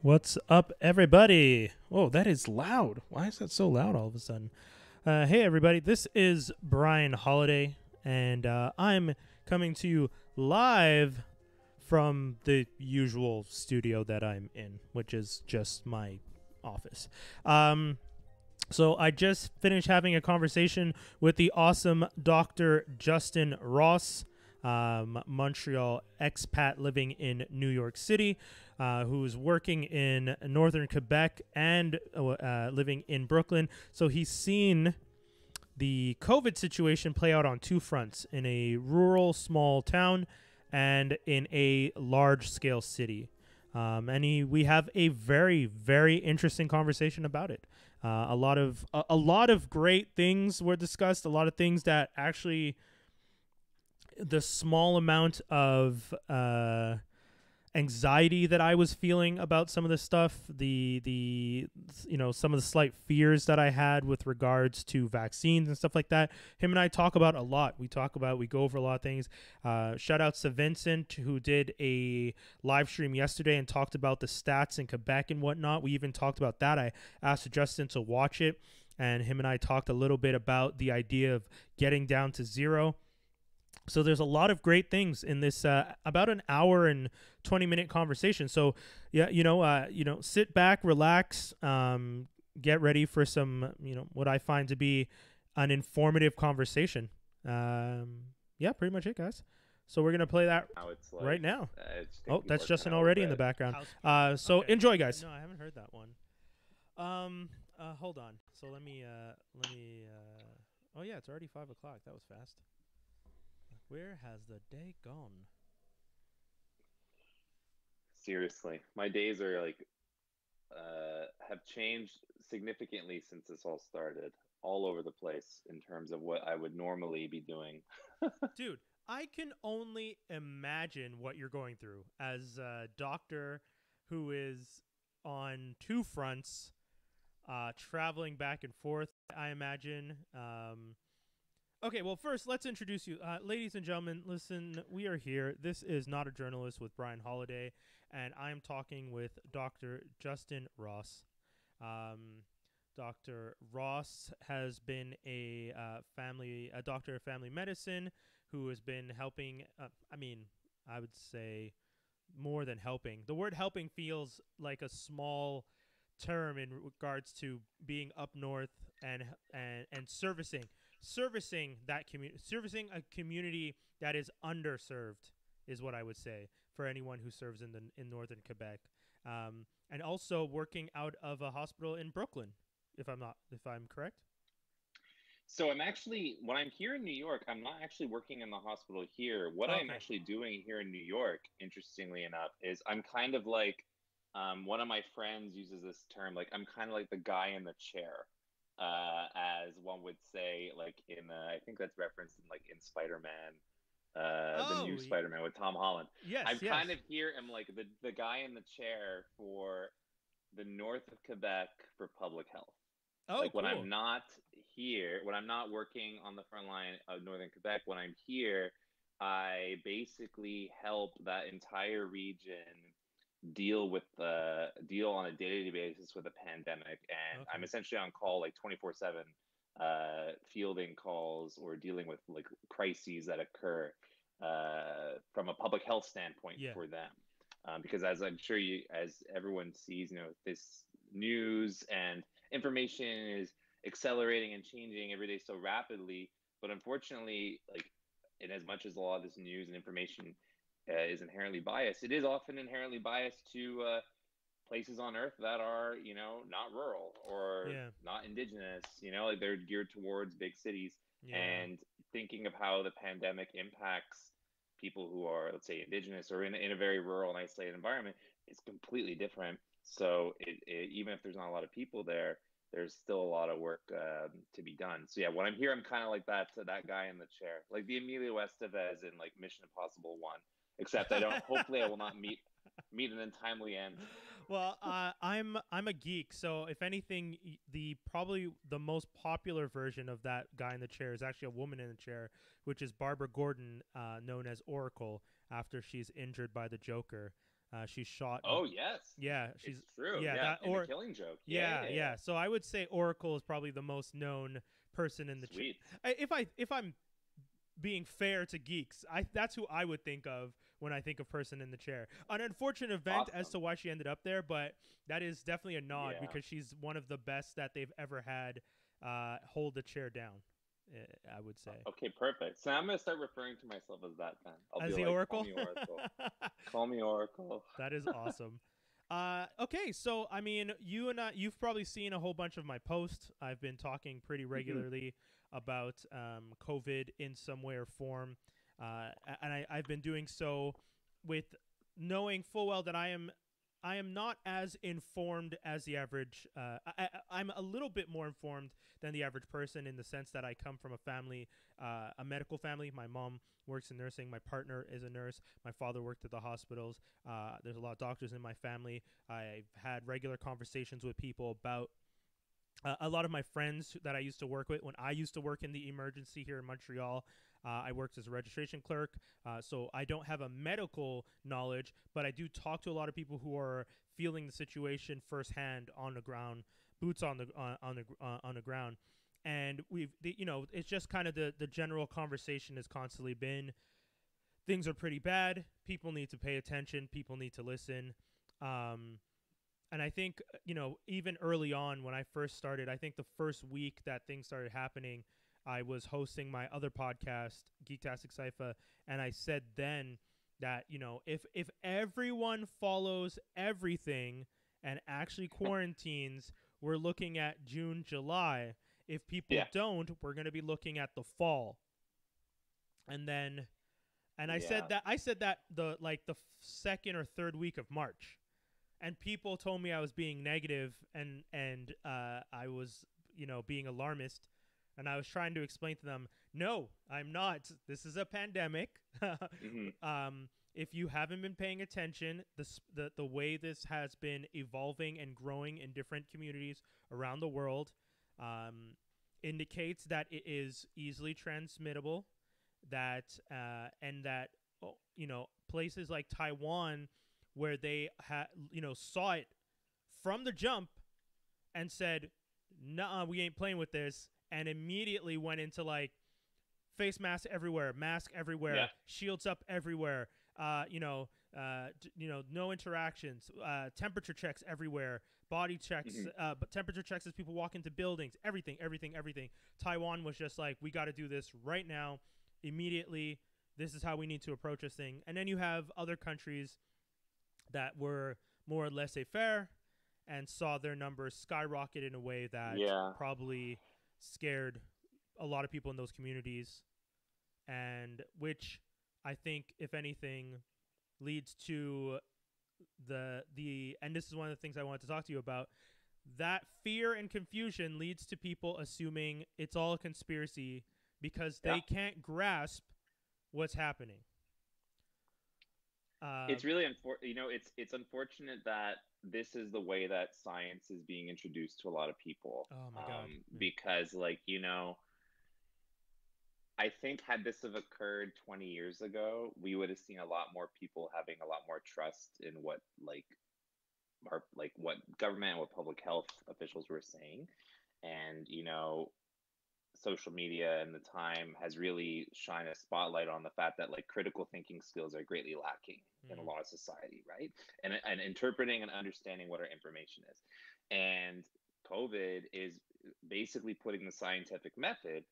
What's up, everybody? Oh, that is loud. Why is that so loud all of a sudden? Hey, everybody. This is Brian Holiday, and I'm coming to you live from the usual studio that I'm in, which is just my office. So I just finished having a conversation with the awesome Dr. Justin Ross, Montreal expat living in New York City, who's working in northern Quebec and living in Brooklyn. So he's seen the COVID situation play out on two fronts: in a rural small town and in a large scale city. We have a very, very interesting conversation about it. A lot of great things were discussed. A lot of things that actually, the small amount of anxiety that I was feeling about some of the stuff, some of the slight fears that I had with regards to vaccines and stuff like that. Him and I talk about a lot. We go over a lot of things. Shout outs to Vincent, who did a live stream yesterday and talked about the stats in Quebec and whatnot. We even talked about that. I asked Justin to watch it, and him and I talked a little bit about the idea of getting down to zero. So there's a lot of great things in this about an hour and 20-minute conversation. So yeah, sit back, relax, get ready for some, what I find to be an informative conversation. Yeah, pretty much it, guys. So we're gonna play that right now. Oh, that's Justin already in the background. So okay. Enjoy, guys. No, I haven't heard that one. Hold on. So let me. Oh yeah, it's already 5 o'clock. That was fast. Where has the day gone? Seriously, my days are have changed significantly since this all started, all over the place in terms of what I would normally be doing. Dude, I can only imagine what you're going through as a doctor who is on two fronts, traveling back and forth, I imagine. Okay, well, first, let's introduce you. Ladies and gentlemen, listen, we are here. This is Not a Journalist with Brian Holiday, and I'm talking with Dr. Justin Ross. Dr. Ross has been a doctor of family medicine who has been helping. I would say more than helping. The word helping feels like a small term in regards to being up north and servicing that community, servicing a community that is underserved is what I would say for anyone who serves in northern Quebec, and also working out of a hospital in Brooklyn, if I'm correct. So when I'm here in New York, I'm not actually working in the hospital here. What I'm Okay. actually doing here in New York, interestingly enough, is I'm kind of like, one of my friends uses this term, like I'm kind of like the guy in the chair, as one would say, like I think that's referenced in like in Spider-Man, the new Oh, Spider-Man with Tom Holland. yes, I'm kind yes. of here, I'm like the guy in the chair for the north of Quebec for public health. Oh, Like cool. when I'm not working on the front line of northern Quebec, when I'm here, I basically help that entire region deal on a day-to-day basis with a pandemic, and I'm Okay. essentially on call like 24/7, fielding calls or dealing with like crises that occur from a public health standpoint Yeah. for them. Because as everyone sees, this news and information is accelerating and changing every day so rapidly. But unfortunately, like in as much as a lot of this news and information is inherently biased, it is often inherently biased to places on Earth that are, not rural or Yeah. not indigenous. Like they're geared towards big cities. Yeah. And thinking of how the pandemic impacts people who are, let's say, indigenous or in a very rural and isolated environment, it's completely different. So even if there's not a lot of people there, there's still a lot of work to be done. So yeah, when I'm here, I'm kind of like that guy in the chair, like the Emilio Estevez in like Mission Impossible 1, except I don't. Hopefully, I will not meet an untimely end. Well, I'm a geek, so if anything, the probably the most popular version of that guy in the chair is actually a woman in the chair, which is Barbara Gordon, known as Oracle, after she's injured by the Joker. She's shot. Oh yes, Yeah, she's it's true. yeah Yeah, that in The or Killing Joke. Yeah, yeah yeah, yeah. yeah. So I would say Oracle is probably the most known person in the. Sweet. If I'm being fair to geeks, that's who I would think of when I think of person in the chair. An unfortunate event as Awesome. to why she ended up there, but that is definitely a nod Yeah. because she's one of the best that they've ever had hold the chair down. I would say Okay, perfect. So I'm gonna start referring to myself as that then. I'll be as the like, call Oracle. me Oracle. Call me Oracle. That is awesome. Okay, so I mean, you've probably seen a whole bunch of my posts. I've been talking pretty Mhm. regularly about COVID in some way or form, and I've been doing so with knowing full well that I am not as informed as the average. I'm a little bit more informed than the average person in the sense that I come from a family, a medical family. My mom works in nursing. My partner is a nurse. My father worked at the hospitals. There's a lot of doctors in my family. I've had regular conversations with people about a lot of my friends that I used to work with when I used to work in the emergency here in Montreal. I worked as a registration clerk, so I don't have a medical knowledge, but I do talk to a lot of people who are feeling the situation firsthand on the ground, boots on the ground. And it's just kind of the general conversation has constantly been things are pretty bad. People need to pay attention. People need to listen. Um, and I think even early on when I first started, I think the first week that things started happening, I was hosting my other podcast, Geektastic Cypher, and I said then that if everyone follows everything and actually quarantines, we're looking at June, July. If people Yeah. don't, we're going to be looking at the fall. And then and Yeah. I said that the second or third week of March, and people told me I was being negative and I was being alarmist, and I was trying to explain to them, no, I'm not. This is a pandemic. Hmm. If you haven't been paying attention, the way this has been evolving and growing in different communities around the world um, indicates that it is easily transmittable. That and that places like Taiwan, where they saw it from the jump and said, "Nah, we ain't playing with this," and immediately went into like face mask everywhere, mask Yeah. everywhere, shields up everywhere. No interactions, temperature checks everywhere, body checks, Hmm. but temperature checks as people walk into buildings, everything, everything, everything. Taiwan was just like, we got to do this right now, immediately. This is how we need to approach this thing. And then you have other countries that were more laissez-faire and saw their numbers skyrocket in a way that Yeah. probably scared a lot of people in those communities, and which I think, if anything, leads to the and this is one of the things I wanted to talk to you about. That fear and confusion leads to people assuming it's all a conspiracy because Yeah. they can't grasp what's happening. Uh, It's really it's unfortunate that this is the way that science is being introduced to a lot of people. oh my god. Yeah. Because I think had this have occurred 20 years ago, we would have seen a lot more people having a lot more trust in what what government and what public health officials were saying. And social media and the time has really shined a spotlight on the fact that critical thinking skills are greatly lacking in a Mm, lot of society, right? And interpreting and understanding what our information is. And COVID is basically putting the scientific method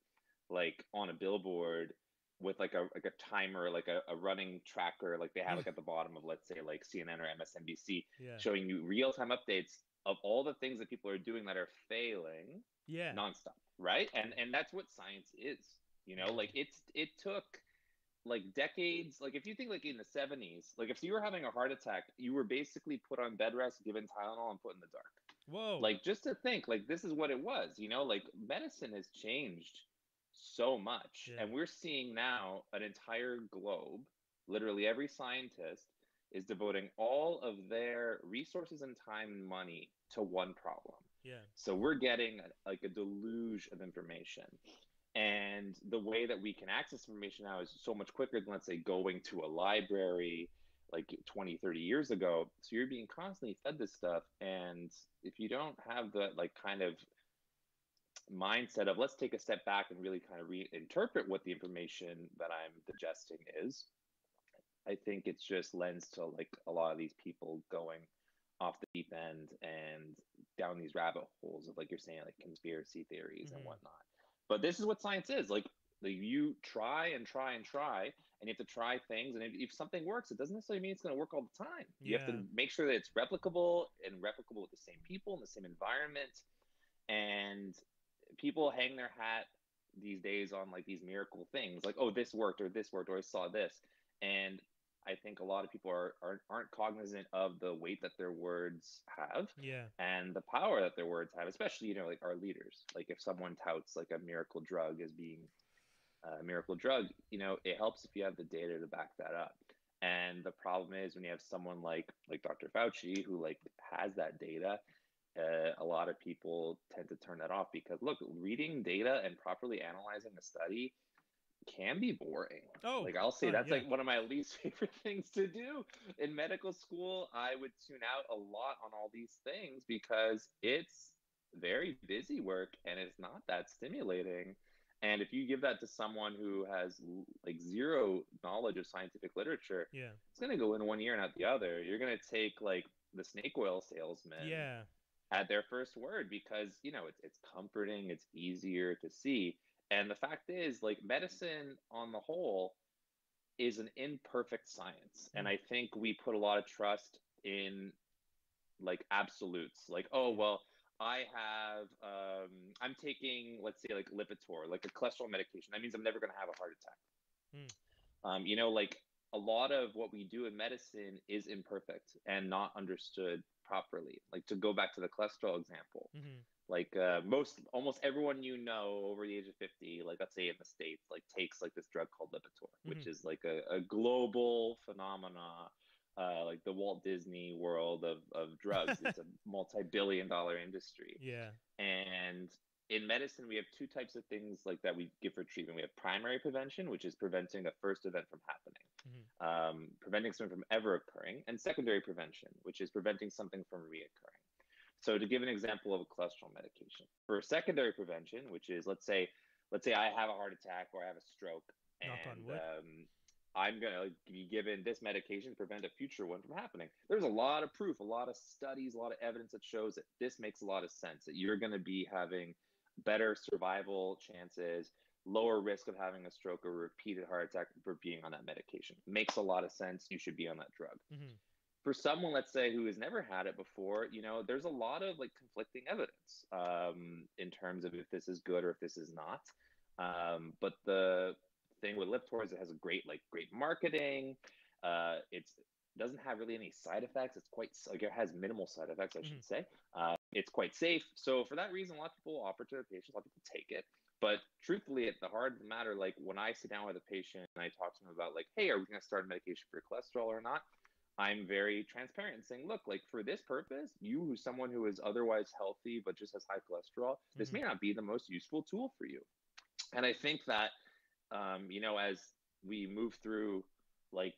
on a billboard with like a timer, like a running tracker, like they have yeah. at the bottom of, let's say, like CNN or MSNBC, Yeah. showing you real-time updates of all the things that people are doing that are failing Yeah. nonstop, right? Yeah. And that's what science is. Yeah. It took decades. Like if you think in the 70s, if you were having a heart attack, you were basically put on bed rest, given Tylenol, and put in the dark. Whoa. Just to think, this is what it was. Medicine has changed so much, Yeah. and we're seeing now an entire globe, literally every scientist is devoting all of their resources and time and money to one problem. Yeah. So we're getting a deluge of information, and the way that we can access information now is so much quicker than, let's say, going to a library, like 20, 30 years ago. So you're being constantly fed this stuff. And if you don't have the like kind of mindset of let's take a step back and really kind of reinterpret what the information that I'm digesting is, I think it's just lends to like a lot of these people going off the deep end and down these rabbit holes of like you're saying, like conspiracy theories and whatnot. But this is what science is. Like you try and try and try, and you have to try things. And if something works, it doesn't necessarily mean it's going to work all the time. You have to make sure that it's replicable and replicable with the same people in the same environment. And people hang their hat these days on like these miracle things, like, oh, this worked, or I saw this. And I think a lot of people aren't cognizant of the weight that their words have, and the power that their words have, especially, you know, like our leaders. Like if someone touts like a miracle drug as being a miracle drug, you know, it helps if you have the data to back that up. And the problem is when you have someone like Dr. Fauci who like has that data, a lot of people tend to turn that off because look, reading data and properly analyzing a study can be boring. Like I'll say that's like one of my least favorite things to do. In medical school, I would tune out a lot on all these things because it's very busy work and it's not that stimulating. And if you give that to someone who has like zero knowledge of scientific literature, it's going to go in one ear and out the other. You're going to take like the snake oil salesman at their first word because, you know, it's comforting, it's easier to see. And the fact is, like, medicine on the whole is an imperfect science. And I think we put a lot of trust in like absolutes, like, oh, well, I'm taking, let's say, like Lipitor, like a cholesterol medication. That means I'm never going to have a heart attack. You know, like a lot of what we do in medicine is imperfect and not understood properly. Like to go back to the cholesterol example, like almost everyone you know over the age of 50, like let's say in the States, like takes like this drug called Lipitor, which is like a global phenomena, like the Walt Disney world of drugs. It's a multi-billion-dollar industry. And in medicine, we have two types of things like that we give for treatment. We have primary prevention, which is preventing the first event from happening, preventing something from ever occurring, and secondary prevention, which is preventing something from reoccurring. So to give an example of a cholesterol medication, for secondary prevention, which is let's say I have a heart attack or I have a stroke, and I'm going to be given this medication to prevent a future one from happening. There's a lot of proof, a lot of studies, a lot of evidence that shows that this makes a lot of sense, that you're going to be having better survival chances, lower risk of having a stroke or repeated heart attack for being on that medication. Makes a lot of sense. You should be on that drug. For someone, let's say, who has never had it before, you know, there's a lot of like conflicting evidence in terms of if this is good or if this is not. But the thing with Lipitor is it has a great marketing. It doesn't have really any side effects. It's quite like it has minimal side effects, I should say. It's quite safe. So for that reason, a lot of people offer to their patients, a lot of people take it. But truthfully, at the heart of the matter, like when I sit down with a patient and I talk to them about like, hey, are we going to start medication for cholesterol or not? I'm very transparent and saying, look, like for this purpose, you, who's someone who is otherwise healthy but just has high cholesterol, this may not be the most useful tool for you. And I think that, you know, as we move through like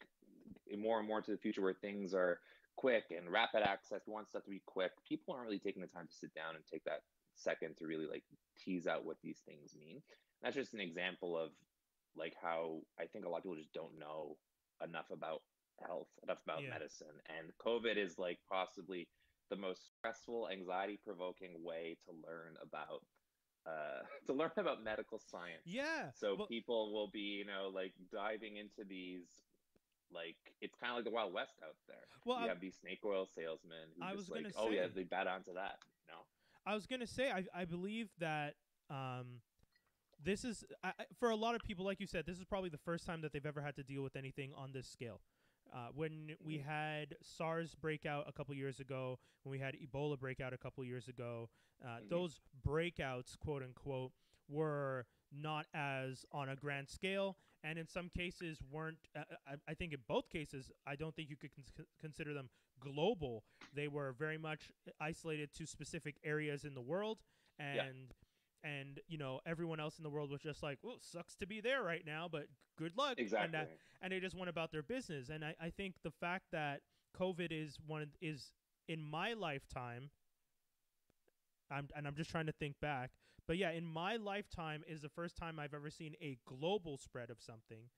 more and more to the future where things are quick and rapid access, we want stuff to be quick, people aren't really taking the time to sit down and take that second to really like tease out what these things mean. That's just an example of like how I think a lot of people just don't know enough about health, enough about medicine. And COVID is like possibly the most stressful, anxiety provoking way to learn about medical science. So people will be, you know, like diving into these, like it's kind of like the Wild West out there. You have these snake oil salesmen who just like, oh yeah, they bat onto that, you know? I was gonna say, I believe that this is for a lot of people, like you said, this is probably the first time that they've ever had to deal with anything on this scale. When we had SARS breakout a couple years ago, when we had Ebola breakout a couple years ago, those breakouts, quote unquote, were not as on a grand scale, and in some cases weren't. I think in both cases, I don't think you could consider them global. They were very much isolated to specific areas in the world, and and everyone else in the world was just like, well, sucks to be there right now, but good luck. Exactly. And they just went about their business. And I think the fact that COVID is in my lifetime, I'm just trying to think back, but yeah, in my lifetime is the first time I've ever seen a global spread of something.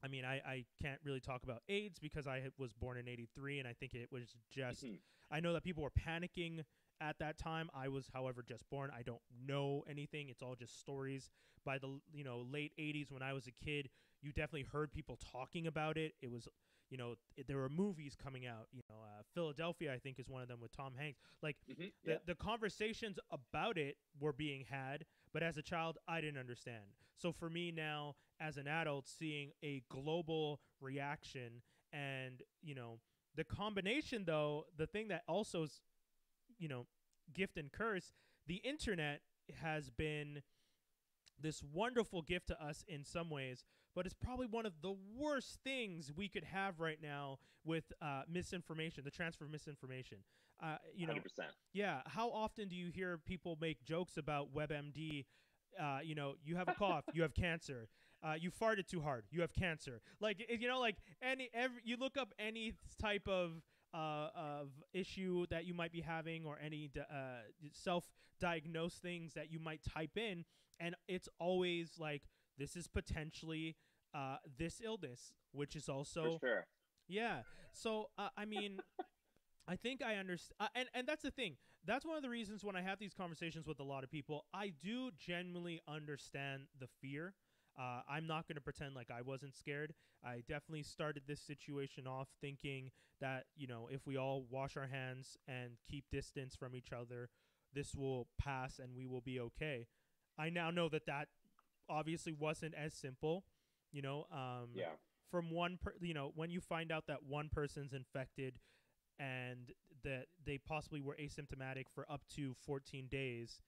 I mean, I can't really talk about AIDS because I was born in '83, and I think it was just. Hmm. I know that people were panicking at that time. I was, however, just born. I don't know anything. It's all just stories. By the late '80s, when I was a kid, you definitely heard people talking about it. It was there were movies coming out. Philadelphia, I think, is one of them with Tom Hanks. Like Yeah. the conversations about it were being had, but as a child, I didn't understand. So for me now, as an adult, seeing a global reaction and the combination, though, the thing that also is gift and curse, the internet has been this wonderful gift to us in some ways, but it's probably one of the worst things we could have right now with misinformation, the transfer of misinformation. 100%. Yeah. How often do you hear people make jokes about WebMD? You have a cough, you have cancer. You farted too hard, you have cancer. Like like you look up any type of issue that you might be having, or any self-diagnosed things that you might type in, and it's always like, this is potentially this illness, which is For also, sure. yeah. So I mean, I think I understand, and that's the thing. That's one of the reasons when I have these conversations with a lot of people, I do genuinely understand the fear. I'm not going to pretend like I wasn't scared. I definitely started this situation off thinking that if we all wash our hands and keep distance from each other, this will pass and we will be okay. I now know that obviously wasn't as simple. You know, Yeah. from when you find out that one person's infected and that they possibly were asymptomatic for up to 14 days,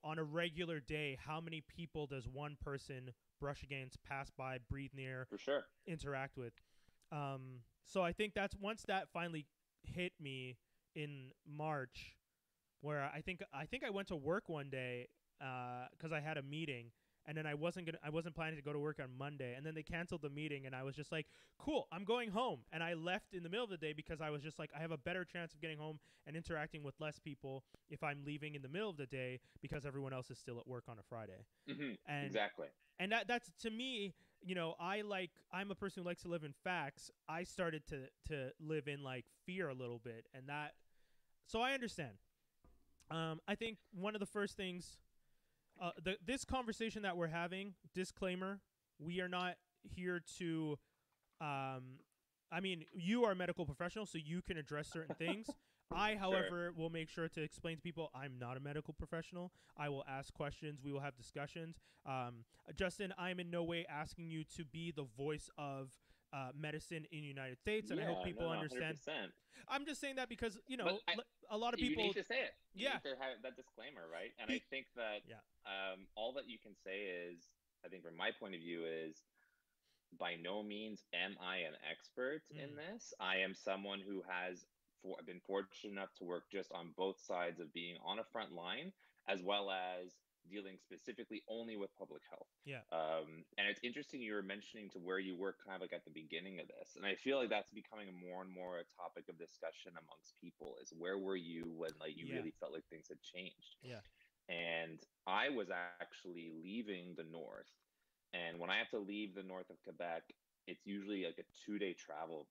on a regular day, how many people does one person brush against, pass by, breathe near, For sure. interact with? So I think that's once that finally hit me in March, where I think I went to work one day because I had a meeting, and then I wasn't planning to go to work on Monday, and then they canceled the meeting, and I was just like, cool, I'm going home, and I left in the middle of the day because I was just like, I have a better chance of getting home and interacting with less people if I'm leaving in the middle of the day because everyone else is still at work on a Friday. and Exactly. and that's, to me, I'm a person who likes to live in facts. I started to live in like fear a little bit, and that, so I understand. I think one of the first things, this conversation that we're having, disclaimer, we are not here to, I mean, you are a medical professional, so you can address certain things. I, Sure. however, will make sure to explain to people I'm not a medical professional. I will ask questions. We will have discussions. Justin, I'm in no way asking you to be the voice of medicine in the United States, and I hope Yeah. No, people no, understand. 100%. I'm just saying that because, But a lot of you need people, to say it. You yeah, need to have that disclaimer, right? And I be, think that yeah. all that you can say is, I think from my point of view, is by no means am I an expert in Mm, this. I am someone who has been fortunate enough to work just on both sides of being on a front line, as well as dealing specifically only with public health. yeah, And it's interesting you were mentioning to where you work kind of like at the beginning of this. And I feel like that's becoming more and more a topic of discussion amongst people, is where were you when like you yeah, really felt like things had changed? yeah. And I was actually leaving the north. And when I have to leave the north of Quebec, it's usually like a 2 day travel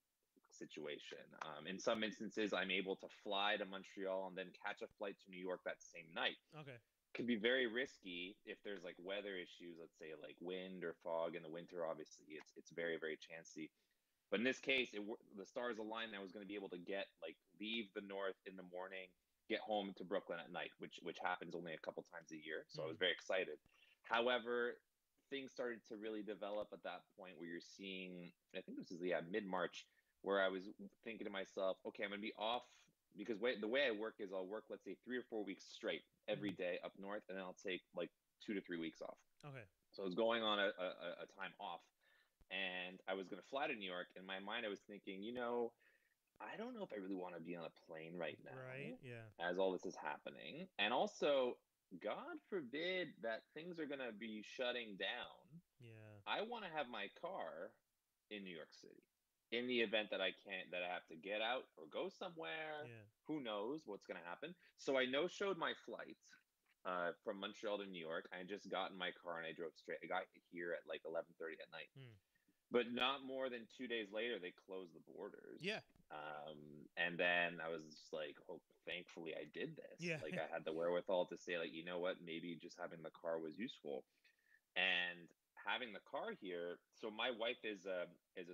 situation. In some instances, I'm able to fly to Montreal and then catch a flight to New York that same night. Okay. Could be very risky if there's like weather issues, let's say like wind or fog in the winter. Obviously, it's very very chancy. But in this case, the stars aligned. I was going to be able to leave the north in the morning, get home to Brooklyn at night, which happens only a couple times a year. So I was Mm, very excited. However, things started to really develop at that point where you're seeing. I think this is mid March, where I was thinking to myself, okay, I'm going to be off because the way I work is I'll work, let's say 3 or 4 weeks straight every mm, day up north, and then I'll take like 2 to 3 weeks off. okay. So I was going on a time off, and I was going to fly to New York. In my mind, I was thinking, I don't know if I really want to be on a plane right Right? now Yeah. as all this is happening. And also, God forbid that things are going to be shutting down. Yeah. I want to have my car in New York City in the event that that I have to get out or go somewhere. Yeah. Who knows what's going to happen? So I no showed my flight from Montreal to New York. I just got in my car and I drove straight. I got here at like 11:30 at night. Hmm. But not more than 2 days later, they closed the Yeah. borders. And then I was just like, oh, thankfully I did this. Yeah. Like I had the wherewithal to say, like, you know what, maybe just having the car was useful. And having the car here, so my wife is a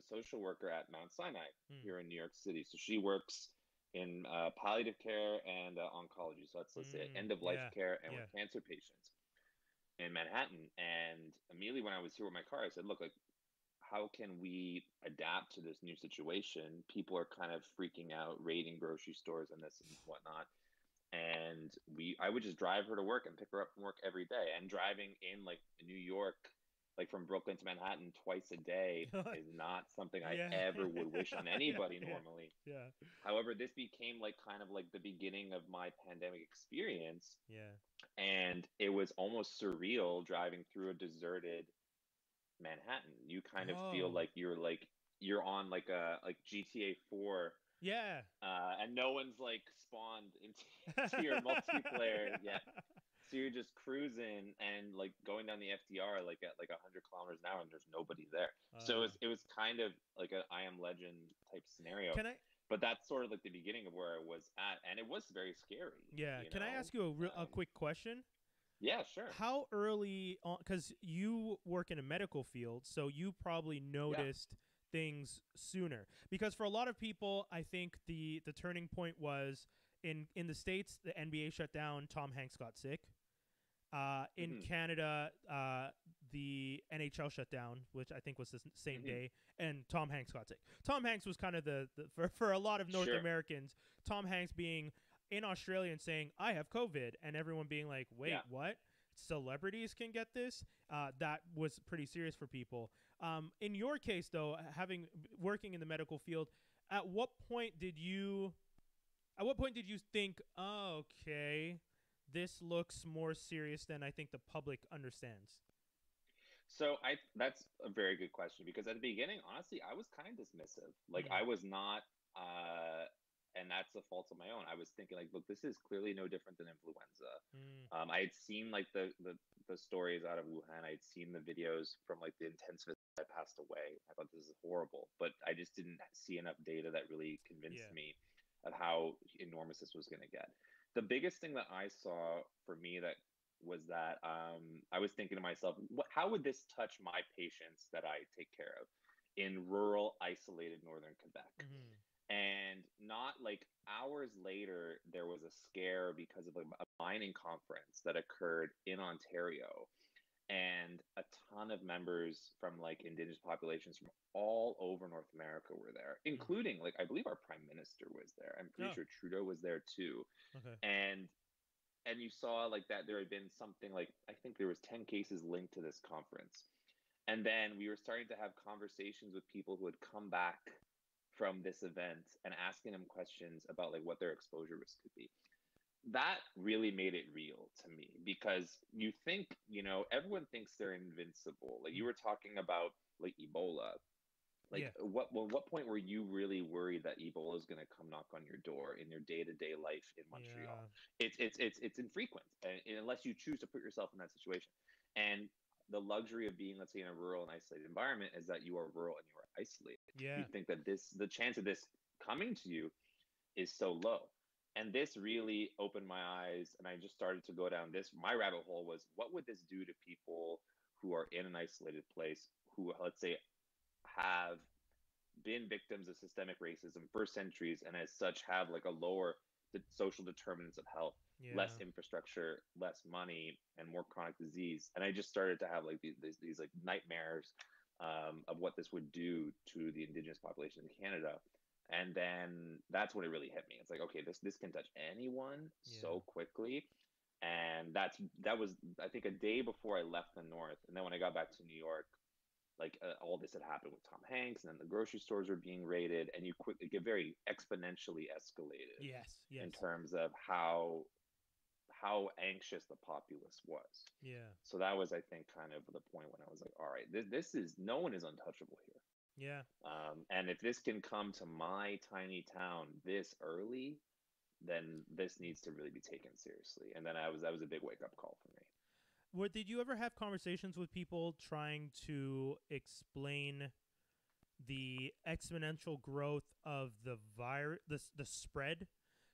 social worker at Mount Sinai Hmm. here in New York City. So she works in palliative care and oncology. So that's, let's say, Hmm. end of life Yeah. care and with Yeah. cancer patients in Manhattan. And immediately when I was here with my car, I said, look, like, how can we adapt to this new situation? People are kind of freaking out, raiding grocery stores and this and whatnot. And I would just drive her to work and pick her up from work every day. And driving in like New York, like from Brooklyn to Manhattan twice a day is not something I Yeah. ever would wish on Yeah. anybody Yeah. normally. Yeah. However, this became like kind of like the beginning of my pandemic experience. Yeah. And it was almost surreal driving through a deserted Manhattan. You kind of feel Oh. like you're on like a like GTA 4, Yeah. and no one's like spawned into your multiplayer yet. So you're just cruising and like going down the FDR like at like 100 kilometers an hour, and there's nobody there. So uh, it was kind of like a I Am Legend type scenario. can I? But that's sort of like the beginning of where I was at, and it was very scary, Yeah. you Can I know. ask you a quick question? Yeah, sure. How early on? Because you work in a medical field, so you probably Yeah. noticed things sooner. Because for a lot of people, I think the turning point was in the states, the NBA shut down. Tom Hanks got sick. In Hmm. Canada, the NHL shut down, which I think was the same Hmm. day, and Tom Hanks got sick. Tom Hanks was kind of for a lot of North Sure. Americans, Tom Hanks being in Australia and saying, I have COVID, and everyone being like, Yeah. wait, what? Celebrities can get this? That was pretty serious for people. In your case, though, having working in the medical field, at what point did you think, oh, okay, this looks more serious than I think the public understands? So I that's a very good question because at the beginning, honestly, I was kind of dismissive. Like Hmm. I was not uh and that's a fault of my own. I was thinking like, look, this is clearly no different than influenza. Mm, I had seen like the stories out of Wuhan. I had seen the videos from like the intensivist that passed away. I thought this is horrible, but I just didn't see enough data that really convinced yeah. me of how enormous this was going to get. The biggest thing that I saw for me that was that I was thinking to myself, how would this touch my patients that I take care of in rural, isolated northern Quebec? Hmm. And not like hours later, there was a scare because of a mining conference that occurred in Ontario. And a ton of members from like indigenous populations from all over North America were there, Hmm. including like I believe our prime minister was there. I'm pretty Oh, sure Trudeau was there too. okay. And you saw like that there had been something like I think there was 10 cases linked to this conference. And then we were starting to have conversations with people who had come back from this event and asking them questions about like what their exposure risk could be. That really made it real to me because you think, everyone thinks they're invincible. Like you Mm, were talking about like Ebola. Like yeah. what point were you really worried that Ebola is going to come knock on your door in your day-to-day life in Montreal? Yeah. It's infrequent unless you choose to put yourself in that situation. And the luxury of being, let's say, in a rural and isolated environment is that you are rural and you are isolated. You Yeah. think that the chance of this coming to you is so low. And this really opened my eyes, and I just started to go down this. My rabbit hole was, what would this do to people who are in an isolated place, who, let's say, have been victims of systemic racism for centuries and as such have like a lower social determinants of health, less Yeah. infrastructure, less money, and more chronic disease. And I just started to have like these like nightmares of what this would do to the indigenous population in Canada. And then that's when it really hit me. It's like, okay, this can touch anyone Yeah. so quickly. And that was I think a day before I left the north. And then when I got back to New York, like all this had happened with Tom Hanks, and then the grocery stores were being raided, and you quickly get very exponentially escalated Yes. in Yes. terms of how anxious the populace was. Yeah. So that was, I think, kind of the point when I was like, all right, this is, no one is untouchable here. Yeah. And if this can come to my tiny town this early, then this needs to really be taken seriously. And then that was a big wake up call for me. Did you ever have conversations with people trying to explain the exponential growth of the virus, the spread?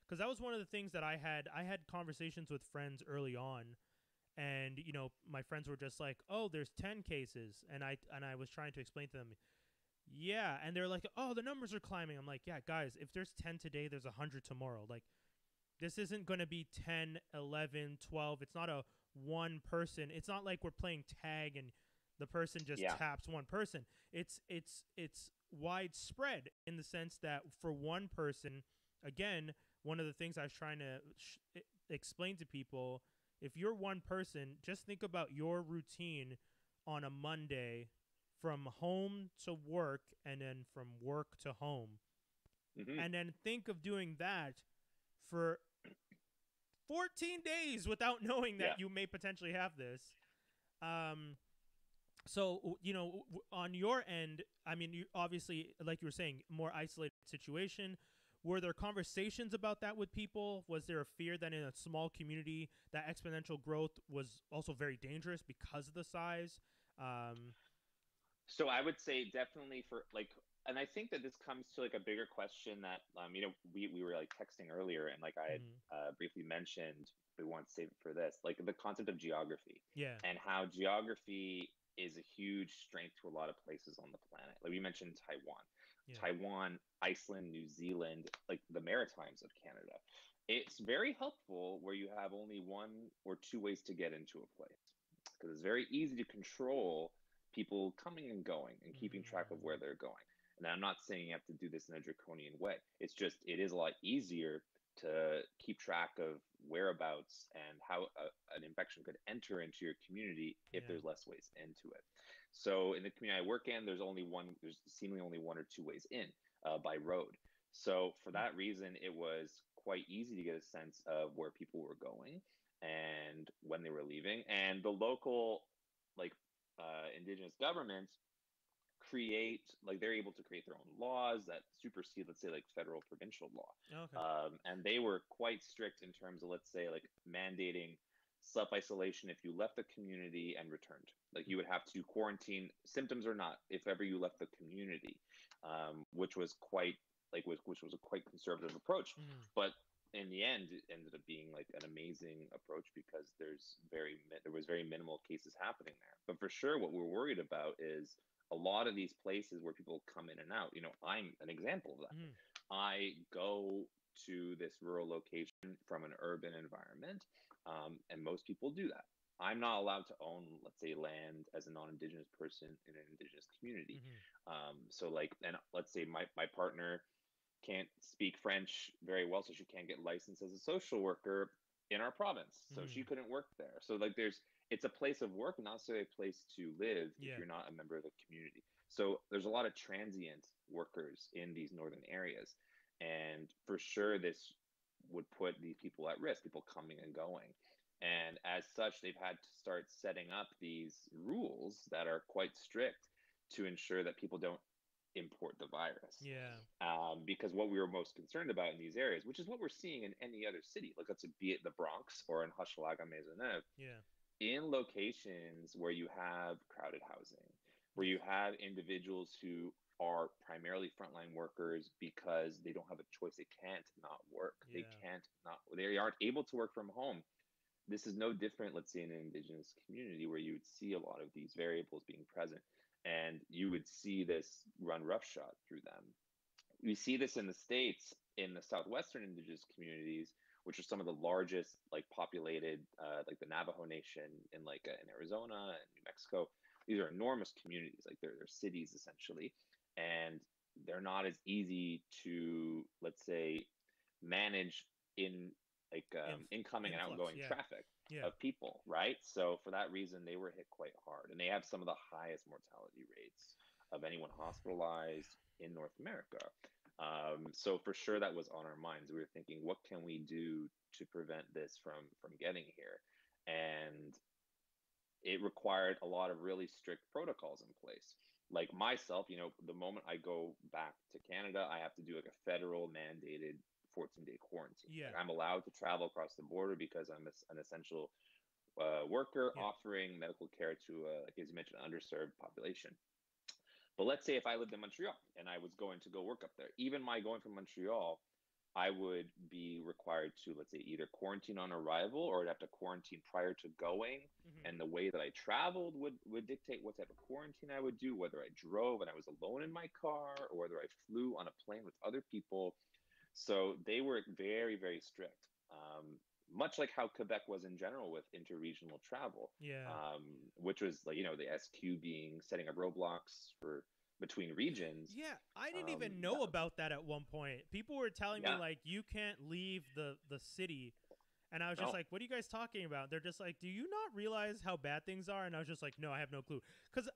Because that was one of the things that I had. I had conversations with friends early on, and my friends were just like, "Oh, there's 10 cases," and I was trying to explain to them, yeah, and they're like, "Oh, the numbers are climbing." I'm like, "Yeah, guys, if there's 10 today, there's 100 tomorrow. Like, this isn't going to be 10, 11, 12. It's not a one person. It's not like we're playing tag and the person just Yeah. taps one person. It's widespread in the sense that for one person, again, one of the things I was trying to explain to people, if you're one person, just think about your routine on a Monday from home to work and then from work to home. Hmm. And then think of doing that for 14 days without knowing Yeah. that you may potentially have this. So, on your end, I mean, you obviously, like you were saying, more isolated situation. Were there conversations about that with people? Was there a fear that in a small community that exponential growth was also very dangerous because of the size? So I would say definitely for like, and I think that this comes to like a bigger question that we were like texting earlier, and like I had Mhm. briefly mentioned, we want to save it for this, like the concept of geography Yeah, and how geography is a huge strength to a lot of places on the planet. Like we mentioned yeah, Taiwan, Iceland, New Zealand, like the Maritimes of Canada. It's very helpful where you have only one or two ways to get into a place because it's very easy to control people coming and going and keeping track of where mm, they're going. And I'm not saying you have to do this in a draconian way. It's just it is a lot easier to keep track of whereabouts and how an infection could enter into your community if yeah, there's less ways into it. So in the community I work in, there's seemingly only one or two ways in by road. So for mm, that reason, it was quite easy to get a sense of where people were going and when they were leaving. And the local, like indigenous governments create, like they're able to create their own laws that supersede, let's say, like federal provincial law. okay, And they were quite strict in terms of, let's say, like mandating self-isolation if you left the community and returned. Like you would have to quarantine, symptoms or not, if ever you left the community, which was quite which was a quite conservative approach. mm, But in the end, it ended up being like an amazing approach because there was very minimal cases happening there. But for sure, what we're worried about is a lot of these places where people come in and out. I'm an example of that. mm, I go to this rural location from an urban environment, and most people do that. I'm not allowed to own, let's say, land as a non-indigenous person in an indigenous community. mm, So, like, and let's say my partner can't speak French very well, so she can't get licensed as a social worker in our province. So she mm, couldn't work there. So like it's a place of work, not necessarily a place to live if yeah, you're not a member of the community. So there's a lot of transient workers in these northern areas. And for sure this would put these people at risk, people coming and going. And as such, they've had to start setting up these rules that are quite strict to ensure that people don't import the virus. yeah, Because what we were most concerned about in these areas, which is what we're seeing in any other city, like let's be it the Bronx or in Hochelaga Maisonneuve, yeah, in locations where you have crowded housing, where you yes, have individuals who are primarily frontline workers because they don't have a choice. They can't not work. yeah, They aren't able to work from home. This is no different, let's say, in an indigenous community where you would see a lot of these variables being present and you would see this run roughshod through them. We see this in the States, in the Southwestern indigenous communities, which are some of the largest, like populated, like the Navajo Nation in in Arizona and New Mexico. These are enormous communities, like they're cities essentially, and they're not as easy to, let's say, manage in like Inf- incoming and influx, outgoing yeah, traffic. Yeah. of people, right? So for that reason, they were hit quite hard, and they have some of the highest mortality rates of anyone hospitalized in North America. So for sure, that was on our minds. We were thinking, what can we do to prevent this from getting here? And it required a lot of really strict protocols in place. Like myself, the moment I go back to Canada, I have to do like a federal mandated 14-day quarantine. Yeah. Like I'm allowed to travel across the border because I'm an essential worker Yeah. offering medical care to, like as you mentioned, underserved population. But let's say if I lived in Montreal and I was going to go work up there, even my going from Montreal, I would be required to, let's say, either quarantine on arrival or I'd have to quarantine prior to going. Hmm. And the way that I traveled would dictate what type of quarantine I would do, whether I drove and I was alone in my car or whether I flew on a plane with other people. So they were very, very strict, much like how Quebec was in general with interregional travel, Yeah. which was like, the SQ being setting up roadblocks for between regions. Yeah, I didn't Um, even that, know about that at one point. People were telling me yeah, like you can't leave the city. And I was just no, like, "What are you guys talking about?" They're just like, "Do you not realize how bad things are?" And I was just like, "No, I have no clue." Cuz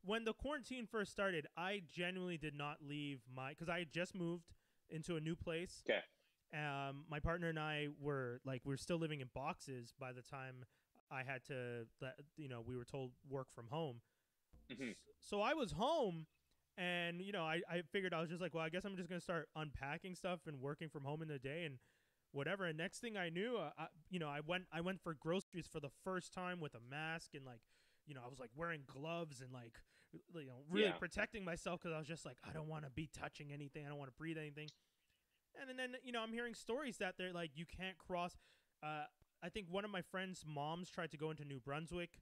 when the quarantine first started, I genuinely did not leave cuz I had just moved into a new place. okay, My partner and I were like we were still living in boxes by the time I had to we were told work from home. hmm So I was home, and I figured, I was just like, well, I guess I'm just gonna start unpacking stuff and working from home in the day and whatever. And next thing I knew, I went for groceries for the first time with a mask, and like, I was like wearing gloves and like, really yeah, protecting myself, because I was just like, I don't want to be touching anything, I don't want to breathe anything. And then I'm hearing stories that they're like, you can't cross. Uh, I think one of my friend's moms tried to go into New Brunswick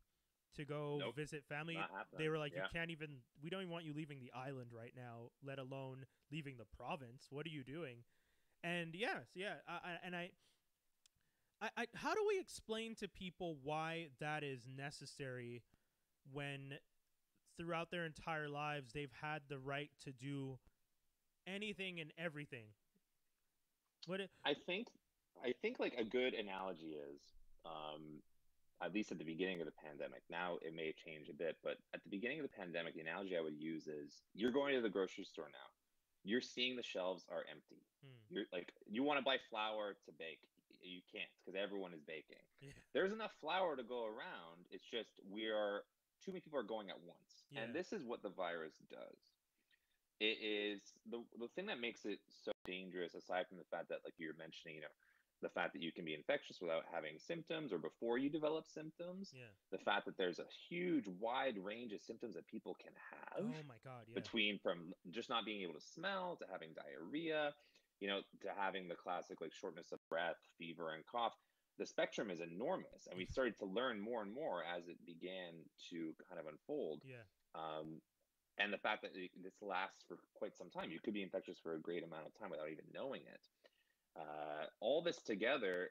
to go nope, visit family. not They happening. were like, you Yeah, can't even. We don't even want you leaving the island right now, let alone leaving the province. What are you doing? And yes, yeah, how do we explain to people why that is necessary when throughout their entire lives they've had the right to do anything and everything? What it, I think I think like a good analogy is, um, at least at the beginning of the pandemic. Now it may change a bit, but at the beginning of the pandemic, the analogy I would use is you're going to the grocery store now. You're seeing the shelves are empty. hmm, You're like, you want to buy flour to bake. You can't because everyone is baking. yeah, There's enough flour to go around. It's just we are too many people are going at once. And yeah, this is what the virus does. It is the thing that makes it so dangerous, aside from the fact that, like you're mentioning, the fact that you can be infectious without having symptoms or before you develop symptoms, yeah. the fact that there's a huge wide range of symptoms that people can Oh have, my God, yeah, between from just not being able to smell to having diarrhea, to having the classic like shortness of breath, fever, and cough. The spectrum is enormous, and we started to learn more and more as it began to kind of unfold. yeah, Um, and the fact that this lasts for quite some time, you could be infectious for a great amount of time without even knowing it. All this together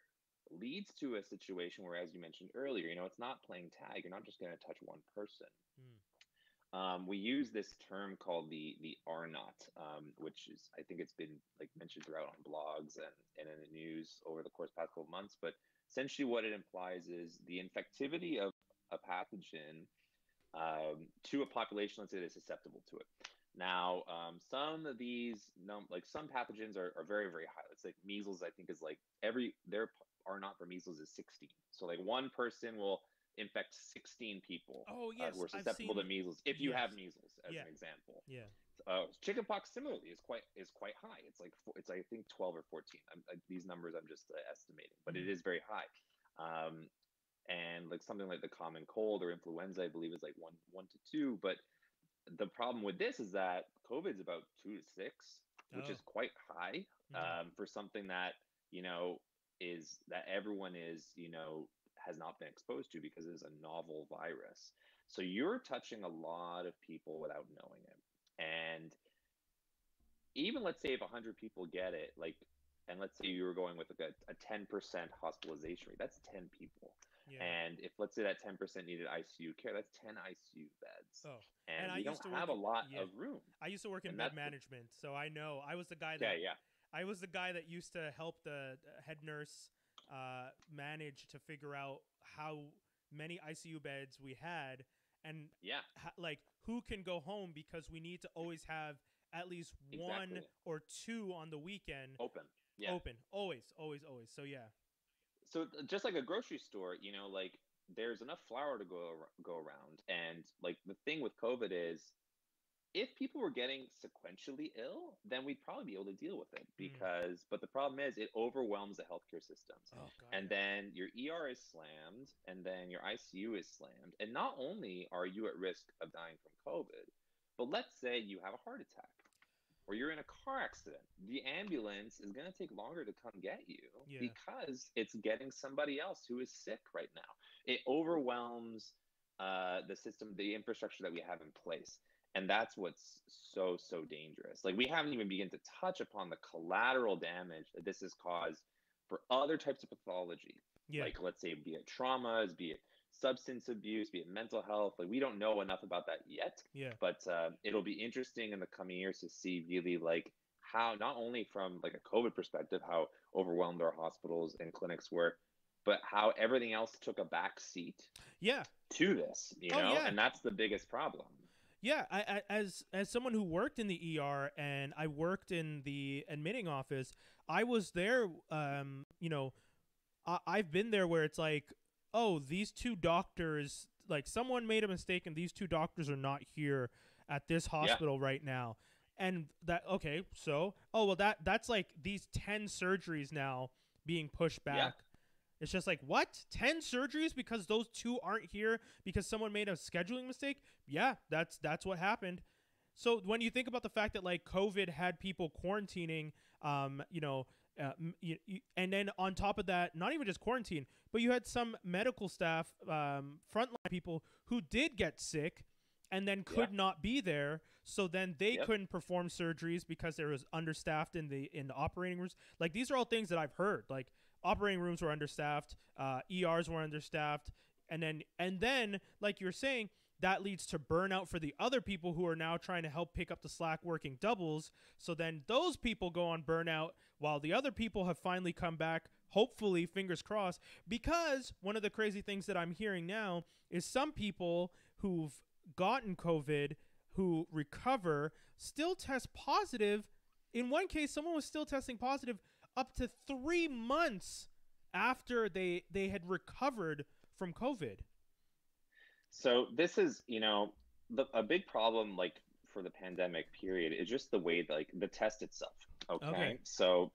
leads to a situation where, as you mentioned earlier, it's not playing tag. You're not just going to touch one person. mm, We use this term called the R naught, which is, I think it's been like mentioned throughout on blogs and in the news over the course of the past couple of months. But essentially, what it implies is the infectivity of a pathogen, to a population, let's say, that's susceptible to it. Now, some of these, like some pathogens are very, very high. It's like measles, I think, is like their R naught for measles is 16. So like one person will infect 16 people oh who yes, are I've susceptible to seen. measles if you have Yes, measles, as yeah, an example. yeah, Chickenpox similarly is quite high. It's I think 12 or 14. These numbers I'm just estimating, but it mhm, is very high. Um, and like something like the common cold or influenza, I believe, is like one to two. But the problem with this is that COVID is about 2 to 6, which oh, is quite high, mhm, for something that you know is that everyone is has not been exposed to because it is a novel virus. So you're touching a lot of people without knowing it, and even let's say if 100 people get it, like, and let's say you were going with like a 10% hospitalization rate, that's 10 people. yeah. And if let's say that 10% needed ICU care, that's 10 ICU beds. Oh, and And I we used don't to have work. a lot Yeah, of room. I used to work in And bed that's the, management, so I know. I was the guy that okay, yeah. I was the guy that used to help the head nurse managed to figure out how many ICU beds we had, and Yeah, like who can go home, because we need to always have at least one exactly. or two on the weekend Open. Yeah. open, always, always, always. So yeah. So just like a grocery store, like there's enough flour to go around, and like the thing with COVID is, if people were getting sequentially ill, then we'd probably be able to deal with it, Mm. but the problem is it overwhelms the healthcare systems. Oh God, And yeah. then your ER is slammed, and then your ICU is slammed. And not only are you at risk of dying from COVID, but let's say you have a heart attack or you're in a car accident. The ambulance is going to take longer to come get you Yeah. because it's getting somebody else who is sick right now. It overwhelms the system, the infrastructure that we have in place. And that's what's so dangerous. Like, we haven't even begun to touch upon the collateral damage that this has caused for other types of pathology. Yeah. Like, let's say, be it traumas, be it substance abuse, be it mental health. Like, we don't know enough about that yet, Yeah. but it'll be interesting in the coming years to see really like how, not only from like a COVID perspective, how overwhelmed our hospitals and clinics were, but how everything else took a back seat Yeah. to this, Oh yeah. and that's the biggest problem. Yeah, as someone who worked in the ER and I worked in the admitting office, I was there. I've been there where it's like, oh, these two doctors, like someone made a mistake, and these two doctors are not here at this Yeah, hospital right now, and that okay, so oh well, that's like these 10 surgeries now being pushed yeah. back. It's just like, what? 10 surgeries because those two aren't here because someone made a scheduling mistake? Yeah, that's what happened. So when you think about the fact that like COVID had people quarantining, and then on top of that, not even just quarantine, but you had some medical staff, frontline people who did get sick and then Yeah. could not be there, so then they Yep. couldn't perform surgeries because there was understaffed in the operating rooms. Like, these are all things that I've heard. Like, operating rooms were understaffed, ERs were understaffed, and then like you're saying, that leads to burnout for the other people who are now trying to help pick up the slack working doubles. So then those people go on burnout while the other people have finally come back, hopefully, fingers crossed. Because one of the crazy things that I'm hearing now is some people who've gotten COVID, who recover, still test positive. In one case, someone was still testing positive up to 3 months after they had recovered from COVID. So this is, a big problem, like for the pandemic period, is just the way, like the test itself. Okay. Okay. So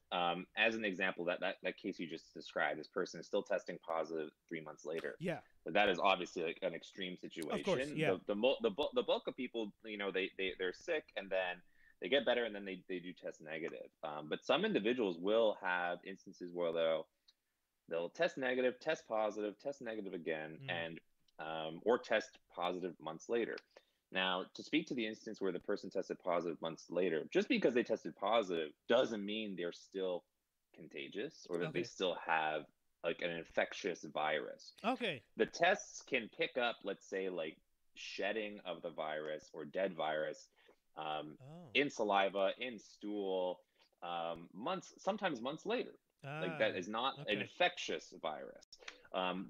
as an example, that case you just described, this person is still testing positive 3 months later. Yeah. But that is obviously like an extreme Of course. situation. Yeah. The bulk of people, they're sick and then they get better and then they do test negative. But some individuals will have instances where they'll test negative, test positive, test negative again, Mm. and or test positive months later. Now, to speak to the instance where the person tested positive months later, just because they tested positive doesn't mean they're still contagious or that they Okay. still have like an infectious virus. Okay. The tests can pick up, let's say, like shedding of the virus or dead virus um, Oh. in saliva, in stool, sometimes months later. Like, that Ah. is not an Okay. infectious virus.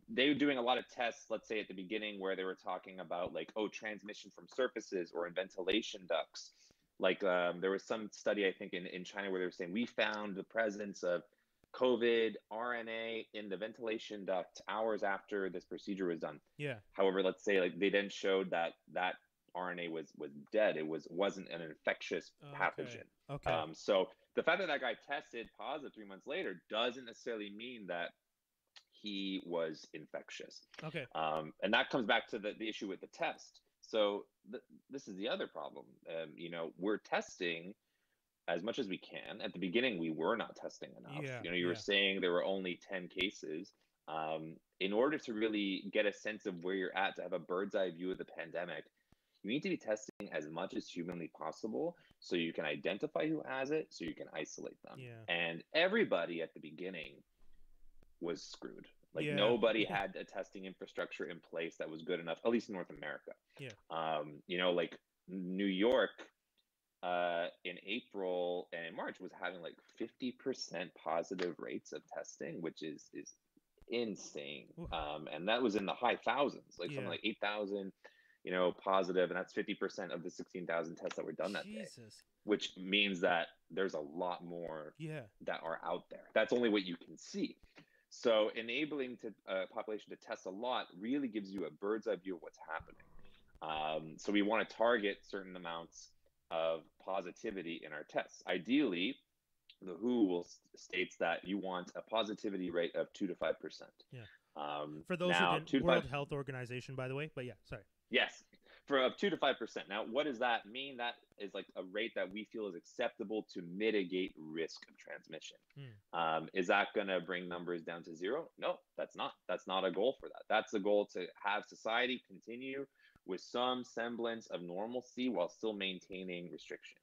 They were doing a lot of tests, let's say at the beginning, where they were talking about like, oh, transmission from surfaces or in ventilation ducts. Like, there was some study, I think, in China where they were saying we found the presence of COVID RNA in the ventilation duct hours after this procedure was done. Yeah. However, let's say like they then showed that that RNA was dead. Wasn't an infectious Okay. pathogen. Okay. So the fact that that guy tested positive 3 months later doesn't necessarily mean that he was infectious. Okay. And that comes back to the issue with the test. So this is the other problem. We're testing as much as we can. At the beginning, we were not testing enough. Yeah. You were Yeah. saying there were only 10 cases. In order to really get a sense of where you're at, to have a bird's eye view of the pandemic, you need to be testing as much as humanly possible so you can identify who has it, so you can isolate them. Yeah. And everybody at the beginning was screwed. Like, Yeah. nobody Yeah. had a testing infrastructure in place that was good enough, at least in North America. Yeah. Like New York in April and in March was having like 50% positive rates of testing, which is insane. Oof. And that was in the high thousands, like something Yeah. like 8,000, positive, and that's 50% of the 16,000 tests that were done that day, Jesus. which means that there's a lot more Yeah. that are out there. That's only what you can see. So enabling to population to test a lot really gives you a bird's eye view of what's happening. So we want to target certain amounts of positivity in our tests. Ideally, the WHO states that you want a positivity rate of 2 to 5%. Yeah. For those who Now, didn't, 2 to 5. World Health Organization, by the way. But yeah, sorry. Yes, for of 2 to 5%. Now, what does that mean? That is like a rate that we feel is acceptable to mitigate risk of transmission. Is that going to bring numbers down to zero? No, that's not. That's not a goal for that. That's the goal to have society continue with some semblance of normalcy while still maintaining restrictions.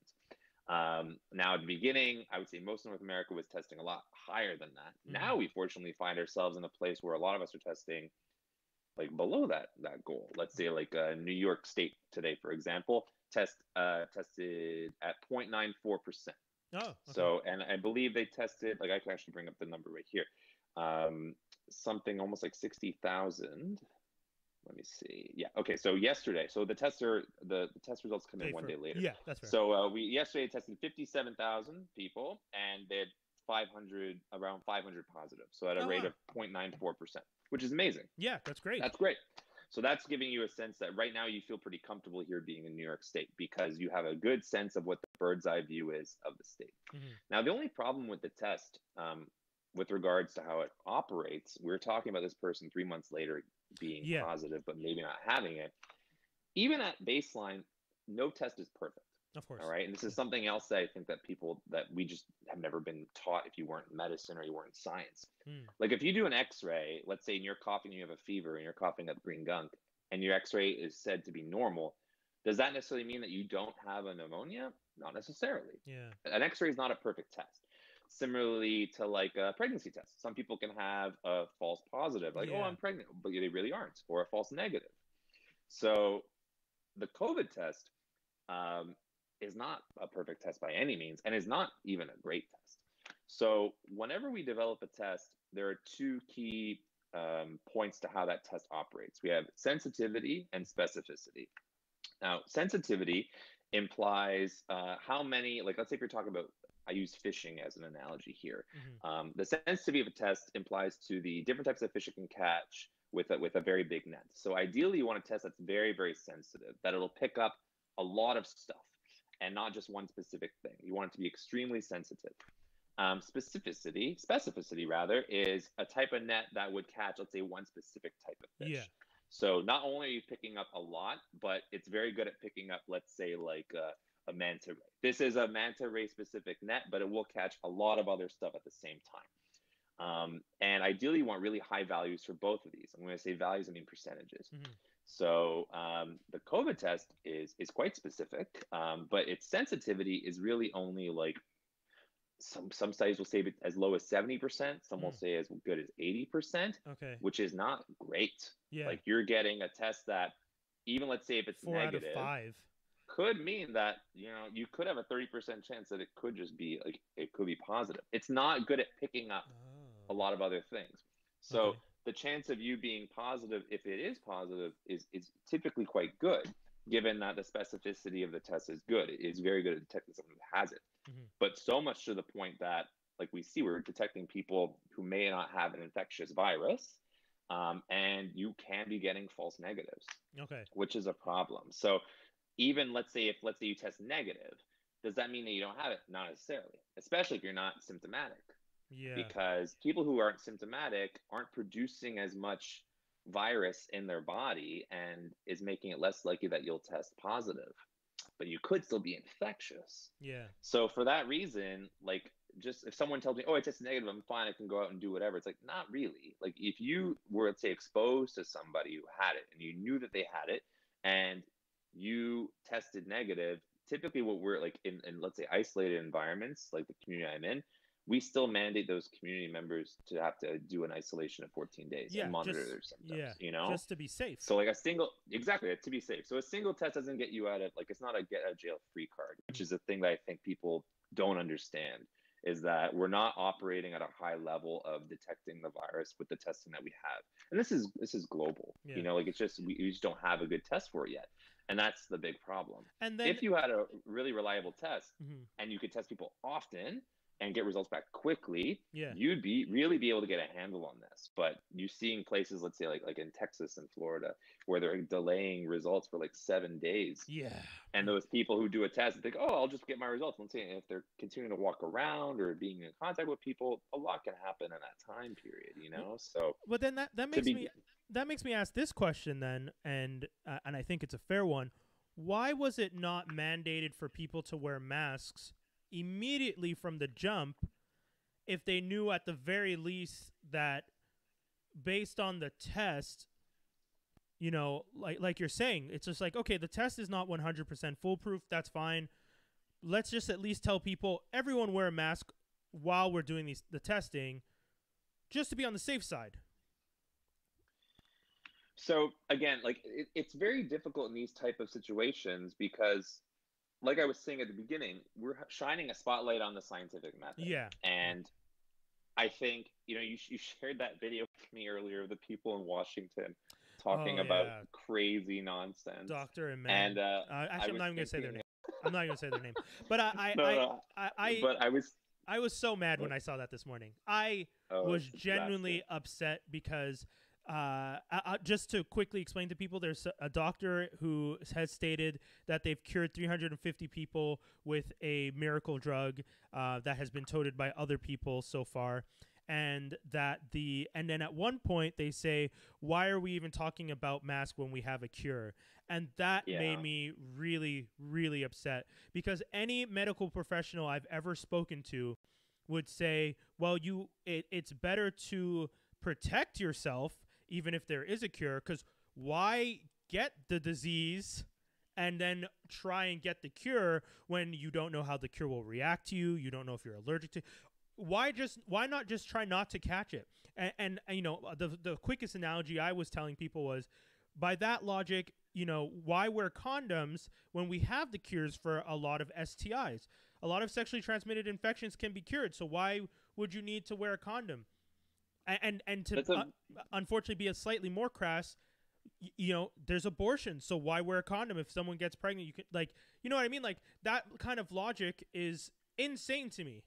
Now, at the beginning, I would say most of North America was testing a lot higher than that. Now, we fortunately find ourselves in a place where a lot of us are testing like below that goal. Let's say like New York State today, for example, tested at 0.94%. Oh, okay. So, and I believe they tested, like I can actually bring up the number right here, something almost like 60,000. Let me see. Yeah. Okay. So yesterday, so the test results come in one day later. Yeah, that's fair. So we yesterday tested 57,000 people, and they had around 500 positive. So at a rate of 0.94%, which is amazing. Yeah, that's great. That's great. So that's giving you a sense that right now you feel pretty comfortable here being in New York State because you have a good sense of what the bird's eye view is of the state. Now, the only problem with the test, with regards to how it operates, we're talking about this person 3 months later being positive, but maybe not having it. Even at baseline, no test is perfect. Of course. All right. And this is something else that I think that we just have never been taught if you weren't in medicine or you weren't in science. Like if you do an x-ray, let's say you're coughing, you have a fever and you're coughing up green gunk and your x-ray is said to be normal. Does that necessarily mean that you don't have a pneumonia? Not necessarily. Yeah. An x-ray is not a perfect test. Similarly to like a pregnancy test. Some people can have a false positive, like, oh, I'm pregnant, but they really aren't, or a false negative. So the COVID test is not a perfect test by any means, and is not even a great test. So whenever we develop a test, there are two key points to how that test operates. We have sensitivity and specificity. Now, sensitivity implies how many, like, let's say if you're talking about, I use fishing as an analogy here. The sensitivity of a test implies to the different types of fish it can catch with a very big net. So ideally, you want a test that's very, very sensitive, that it'll pick up a lot of stuff and not just one specific thing. You want it to be extremely sensitive. Specificity rather, is a type of net that would catch, let's say, one specific type of fish. Yeah. So not only are you picking up a lot, but it's very good at picking up, let's say, like a manta ray. This is a manta ray specific net, but it will catch a lot of other stuff at the same time. And ideally, you want really high values for both of these. I'm going to say values, I mean percentages. So the COVID test is quite specific, but its sensitivity is really only like, some studies will say as low as 70%. Some will say as good as 80%, which is not great. Yeah. Like you're getting a test that, even let's say if it's 4 negative, out of 5 could mean that, you could have a 30% chance that it could just be like, it could be positive. It's not good at picking up a lot of other things. So the chance of you being positive, if it is positive, is typically quite good, given that the specificity of the test is good. It is very good at detecting someone who has it. But so much to the point that, like we see, we're detecting people who may not have an infectious virus, and you can be getting false negatives, which is a problem. So even let's say you test negative, does that mean that you don't have it? Not necessarily, especially if you're not symptomatic. Yeah. Because people who aren't symptomatic aren't producing as much virus in their body, and is making it less likely that you'll test positive. But you could still be infectious. Yeah. So for that reason, like, just if someone tells me, oh, I tested negative, I'm fine, I can go out and do whatever. It's like, not really. Like if you were, let's say, exposed to somebody who had it and you knew that they had it and you tested negative, typically what we're like in let's say isolated environments, like the community I'm in, we still mandate those community members to have to do an isolation of 14 days and Yeah, monitor their symptoms, just to be safe. So like exactly, to be safe. So a single test doesn't get you out of, like, it's not a get out of jail free card, which is a thing that I think people don't understand, is that we're not operating at a high level of detecting the virus with the testing that we have. And this is global, like it's just, we just don't have a good test for it yet. And that's the big problem. And then if you had a really reliable test and you could test people often and get results back quickly, you'd really be able to get a handle on this. But you're seeing places, let's say like in Texas and Florida, where they're delaying results for like 7 days. And those people who do a test think, oh, I'll just get my results. Let's say if they're continuing to walk around or being in contact with people, a lot can happen in that time period, So, but then that makes me ask this question then, and I think it's a fair one. Why was it not mandated for people to wear masks immediately from the jump if they knew at the very least that based on the test, like you're saying, it's just like, okay, the test is not 100% foolproof. That's fine. Let's just at least tell people, everyone wear a mask while we're doing the testing, just to be on the safe side. So again, like it's very difficult in these type of situations because, like I was saying at the beginning, we're shining a spotlight on the scientific method. And I think, you shared that video with me earlier of the people in Washington talking about crazy nonsense. Doctor and man. And actually, I'm not even going to say their name. I'm not going to say their name. But I was so mad when I saw that this morning. I was genuinely upset because just to quickly explain to people, there's a doctor who has stated that they've cured 350 people with a miracle drug that has been touted by other people so far. And then at one point they say, why are we even talking about masks when we have a cure? And that made me really, really upset, because any medical professional I've ever spoken to would say, well, it's better to protect yourself even if there is a cure, because why get the disease and then try and get the cure when you don't know how the cure will react to you? You don't know if you're allergic to. Why not just try not to catch it? And the quickest analogy I was telling people was, by that logic, why wear condoms when we have the cures for a lot of STIs? A lot of sexually transmitted infections can be cured. So why would you need to wear a condom? And to unfortunately be a slightly more crass, there's abortion. So why wear a condom if someone gets pregnant? You can, you know what I mean? Like, that kind of logic is insane to me.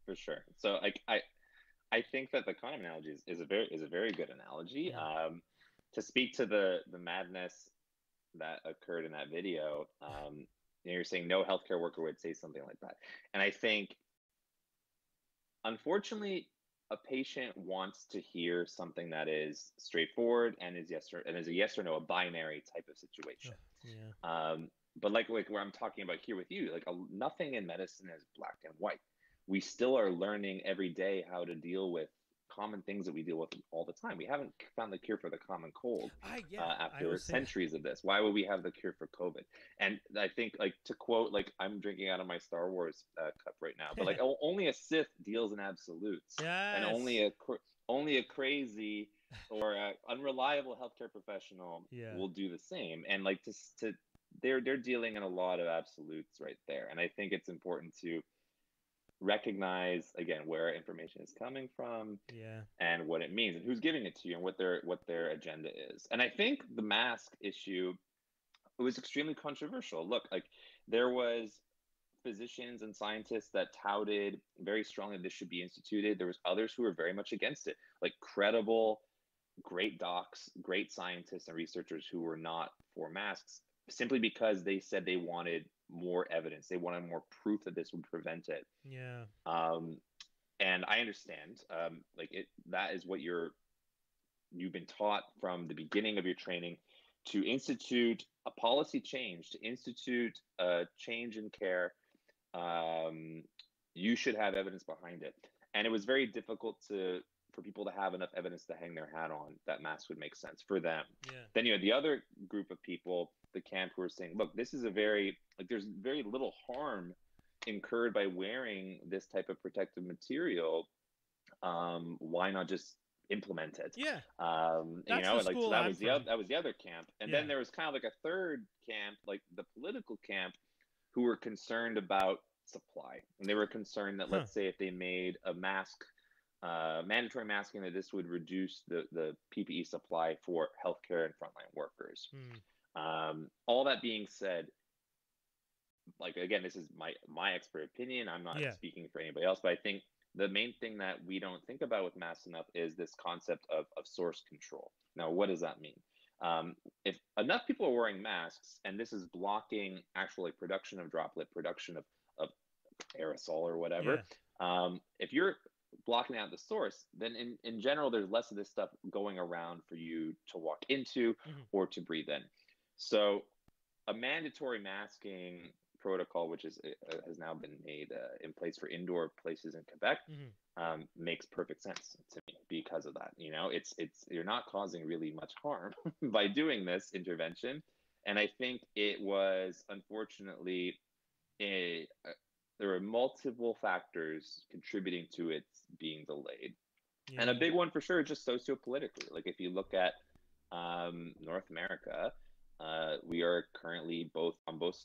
For sure. So I think that the condom analogy is a very good analogy. To speak to the madness that occurred in that video, you're saying no healthcare worker would say something like that. And I think, unfortunately, a patient wants to hear something that is straightforward and is a yes or no, a binary type of situation. But like where I'm talking about here with you, like nothing in medicine is black and white. We still are learning every day how to deal with common things that we deal with all the time. We haven't found the cure for the common cold after centuries of this. Why would we have the cure for COVID? And I think, like, to quote, like, I'm drinking out of my Star Wars cup right now, but like only a Sith deals in absolutes, and only a crazy or unreliable healthcare professional will do the same. And like they're dealing in a lot of absolutes right there. And I think it's important to recognize, again, where information is coming from and what it means and who's giving it to you and what their agenda is. And I think the mask issue, it was extremely controversial. Look, like, there was physicians and scientists that touted very strongly this should be instituted. There was others who were very much against it, like credible, great docs, great scientists and researchers who were not for masks, simply because they said they wanted more evidence. They wanted more proof that this would prevent it. And I understand, that is what you've been taught from the beginning of your training, to institute a policy change, to institute a change in care. You should have evidence behind it. And it was very difficult for people to have enough evidence to hang their hat on that masks would make sense for them. Then you had the other group of people, the camp, who were saying, look, this is there's very little harm incurred by wearing this type of protective material, why not just implement it? Yeah, You that's know, the and like so school that I'm was from. the other camp, and then Yeah. there was kind of like a third camp, like the political camp, who were concerned about supply, and they were concerned that, Huh. let's say, if they made a mask, mandatory masking, that this would reduce the PPE supply for healthcare and frontline workers. Hmm. All that being said, like again, this is my expert opinion. I'm not Yeah. speaking for anybody else, but I think the main thing that we don't think about with masks enough is this concept of source control. Now, what does that mean? If enough people are wearing masks and this is blocking actual like production of droplet, production of aerosol or whatever, Yeah. if you're blocking out the source, then in general, there's less of this stuff going around for you to walk into Hmm. or to breathe in. So a mandatory masking protocol, which is has now been made in place for indoor places in Quebec, Hmm. makes perfect sense to me because of that. You know, it's you're not causing really much harm by doing this intervention, and I think it was unfortunately there were multiple factors contributing to it being delayed, and a Yeah. big one for sure is just sociopolitically. Like if you look at North America, we are currently both on both,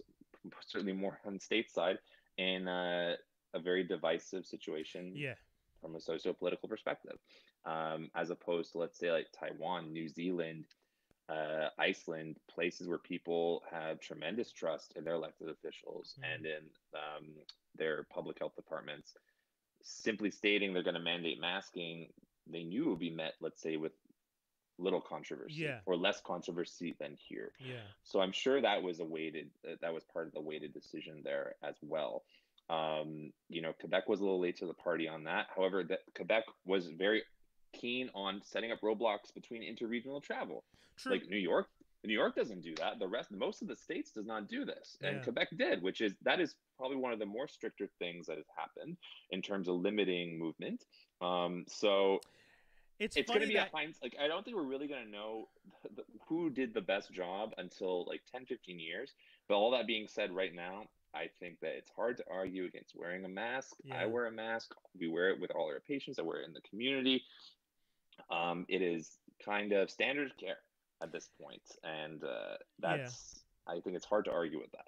certainly more on the state side, in a very divisive situation Yeah. from a socio-political perspective, as opposed to, let's say, like Taiwan, New Zealand, Iceland, places where people have tremendous trust in their elected officials Hmm. and in their public health departments. Simply stating they're going to mandate masking, they knew it would be met, let's say, with little controversy Yeah. or less controversy than here. Yeah. So I'm sure that was that was part of the weighted decision there as well. You know, Quebec was a little late to the party on that. However, Quebec was very keen on setting up roadblocks between interregional travel. True. Like New York doesn't do that. Most of the states does not do this, and Yeah. Quebec did, which is that is probably one of the more stricter things that has happened in terms of limiting movement. So It's it's going to funny be a that hindsight. Like, I don't think we're really going to know who did the best job until like 10, 15 years. But all that being said, right now, I think that it's hard to argue against wearing a mask. I yeah. wear a mask. We wear it with all our patients. I wear it in the community. It is kind of standard care at this point, and Yeah. I think it's hard to argue with that.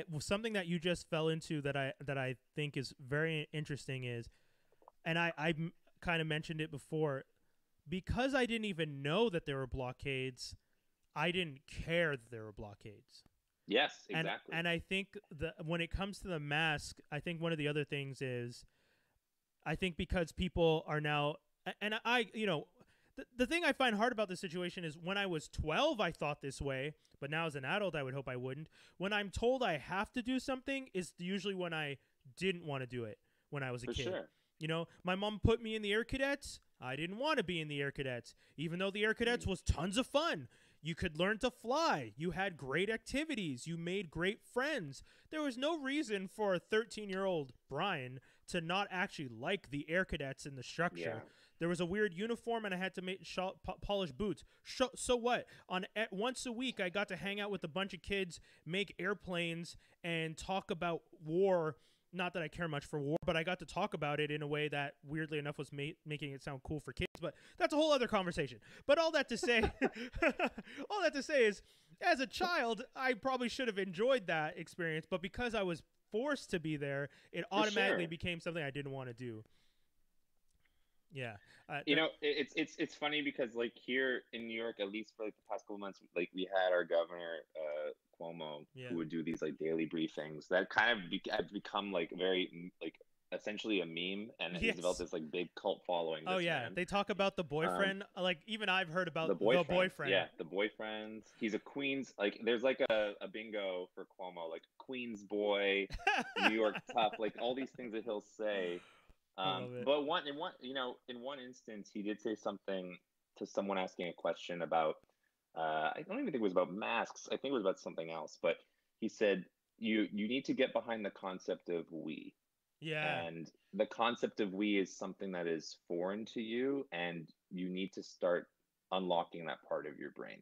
Well, something that you just fell into that I think is very interesting is, and I kind of mentioned it before, because I didn't even know that there were blockades. I didn't care that there were blockades. Yes, and exactly. and I think when it comes to the mask, I think one of the other things is, I think because people are now, and the thing I find hard about this situation is when I was 12 I thought this way, but now as an adult I would hope I wouldn't. When I'm told I have to do something is usually when I didn't want to do it when I was a For kid. sure. My mom put me in the Air Cadets. I didn't want to be in the Air Cadets, even though the Air Cadets Mm, was tons of fun. You could learn to fly. You had great activities. You made great friends. There was no reason for a 13-year-old Brian to not actually like the Air Cadets and the yeah. structure. There was a weird uniform, and I had to polish boots. So what? Once a week, I got to hang out with a bunch of kids, make airplanes, and talk about war. Not that I care much for war, but I got to talk about it in a way that, weirdly enough, was making it sound cool for kids. But that's a whole other conversation. But all that to say, all that to say is, as a child, I probably should have enjoyed that experience. But because I was forced to be there, it For automatically sure. became something I didn't want to do. Yeah. You know, it's funny because like here in New York, at least for like the past couple months, like we had our governor Cuomo, Yeah. who would do these like daily briefings that kind of have become like very like essentially a meme, and he's developed Yes. this like big cult following. Oh This yeah. man, They talk about the um, boyfriend. Like even I've heard about the the boyfriends, boyfriend. yeah, the boyfriends. He's a Queens, like there's like a bingo for Cuomo, like Queens boy, New York tough, like all these things that he'll say. I love it. But in one instance, he did say something to someone asking a question about, I don't even think it was about masks. I think it was about something else. But he said, you need to get behind the concept of we. Yeah. And the concept of we is something that is foreign to you, and you need to start unlocking that part of your brain.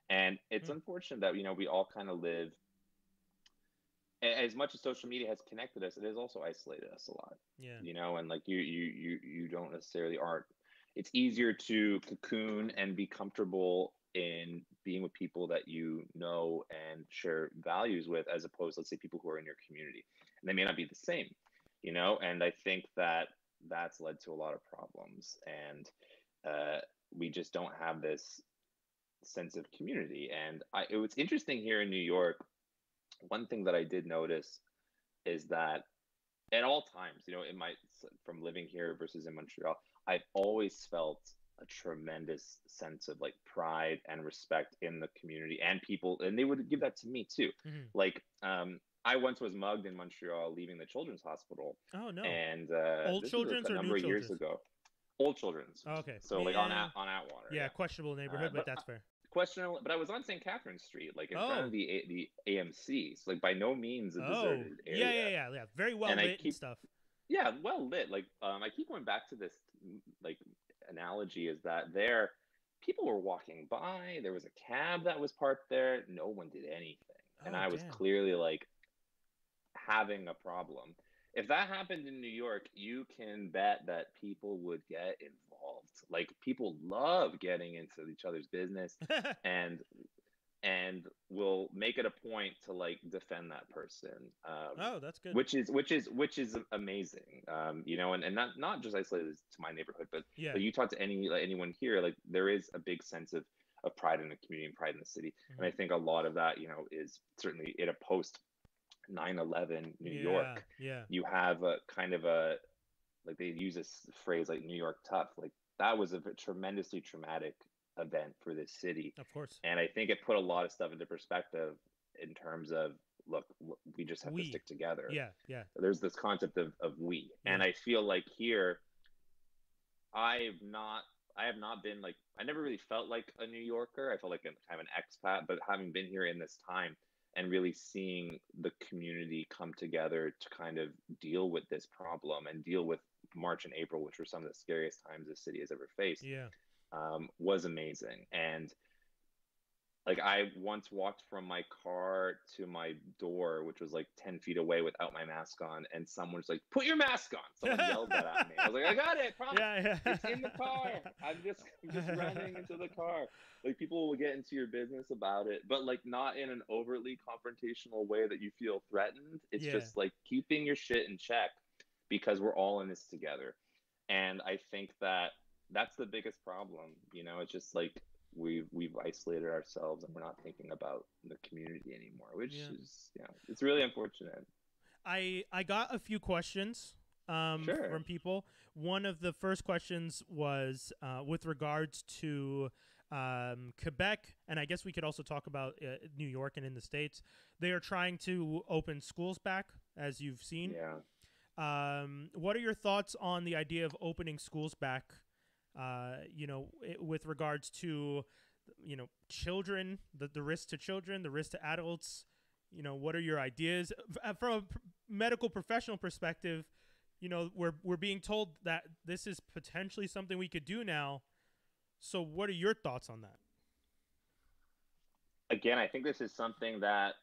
And it's Hmm. unfortunate that, we all kind of live as much as social media has connected us, it has also isolated us a lot. Yeah. And like you don't necessarily aren't. It's easier to cocoon and be comfortable in being with people that you know and share values with, as opposed, let's say, people who are in your community, and they may not be the same. And I think that that's led to a lot of problems, and uh, we just don't have this sense of community. And it was interesting here in New York. One thing that I did notice is that at all times, in my from living here versus in Montreal, I've always felt a tremendous sense of like pride and respect in the community and people, and they would give that to me too. Hmm. Like, I once was mugged in Montreal leaving the children's hospital, Oh no. and Old this was children's a or new number of years children's? ago. Old children's, Oh, okay. so like Yeah. on Atwater, Yeah. yeah. Questionable neighborhood, but But that's fair. questionable. But I was on St. Catherine Street, like in front of Oh. the AMC, so like by no means a Oh. deserted Yeah. area. Yeah. Yeah. Yeah. Very well And I lit and keep, stuff. yeah, well lit. Like, I keep going back to this, like, analogy is that there, people were walking by. There was a cab that was parked there. No one did anything, and Oh I was damn. clearly like having a problem. If that happened in New York, you can bet that people would get involved. Like, people love getting into each other's business, and will make it a point to like defend that person, Oh, that's good. which is amazing. And not just isolated to my neighborhood, but Yeah. you talk to anyone here, like there is a big sense of pride in the community and pride in the city. And Hmm. I think a lot of that, is certainly in a post 9/11 New Yeah. York. Yeah. You have a kind of a, like, they use this phrase like New York tough. Like, that was a tremendously traumatic event for this city. Of course. And I think it put a lot of stuff into perspective in terms of, look, we just have to We. stick together. Yeah. Yeah. There's this concept of we. And Yeah. I feel like here, I've not I have not been like, I never really felt like a New Yorker. I felt like kind of an expat, but having been here in this time and really seeing the community come together to kind of deal with this problem and deal with March and April, which were some of the scariest times the city has ever faced, Yeah. was amazing. And like, I once walked from my car to my door, which was like 10 feet away, without my mask on, and someone's like, "Put your mask on." Someone yelled that at me. I was like, "I got it, promise. Yeah. It's in the car. Yeah. I'm just running into the car." Like, people will get into your business about it, but like not in an overtly confrontational way that you feel threatened. It's Yeah. just like keeping your shit in check, because we're all in this together. And I think that that's the biggest problem. It's just like we've isolated ourselves, and we're not thinking about the community anymore, which Yeah. is, it's really unfortunate. I got a few questions Sure. from people. One of the first questions was with regards to Quebec, and I guess we could also talk about New York and in the States. They are trying to open schools back, as you've seen. Yeah. What are your thoughts on the idea of opening schools back? With regards to, children, the risk to children, the risk to adults. What are your ideas from a medical professional perspective? We're being told that this is potentially something we could do now. So, what are your thoughts on that? Again, I think this is something that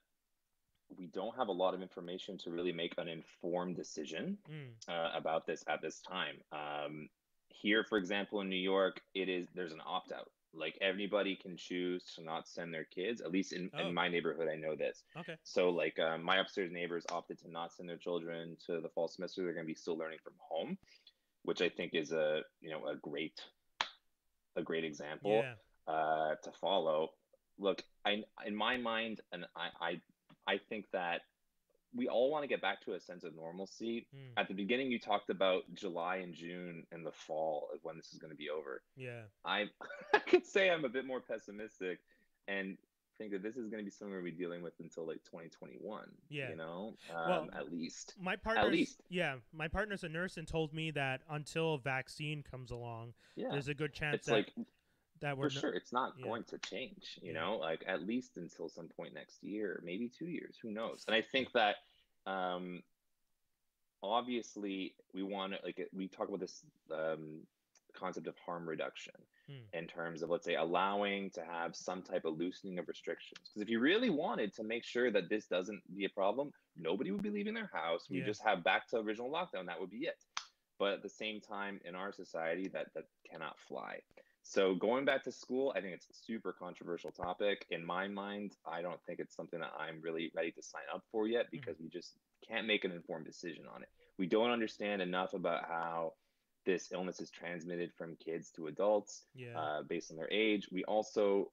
we don't have a lot of information to really make an informed decision Mm. about this at this time. Here, for example, in New York, there's an opt out. Like, everybody can choose to not send their kids. At least in Oh, my neighborhood, I know this. okay. So, like, my upstairs neighbors opted to not send their children to the fall semester. They're going to be still learning from home, which I think is a great example Yeah. to follow. Look, in my mind, and I think that we all want to get back to a sense of normalcy. Mm. At the beginning, you talked about July and June and the fall of when this is going to be over. Yeah. I I could say I'm a bit more pessimistic, and think that this is going to be something we'll be dealing with until like 2021. Yeah. Well, At least, my at partner's least, yeah, my partner's a nurse and told me that until a vaccine comes along, yeah. there's a good chance It's like, that for we're sure, it's not yeah. going to change. Yeah. Like, at least until some point next year, maybe 2 years. Who knows? And I think that, obviously, we want to, like, we talk about this concept of harm reduction Hmm. in terms of, let's say, allowing to have some type of loosening of restrictions. Because if you really wanted to make sure that this doesn't be a problem, nobody would be leaving their house. We Yeah. just have back to original lockdown. That would be it. But at the same time, in our society, that cannot fly. So going back to school, I think it's a super controversial topic. In my mind, I don't think it's something that I'm really ready to sign up for yet Hmm. because we just can't make an informed decision on it. We don't understand enough about how this illness is transmitted from kids to adults Yeah. based on their age. We also,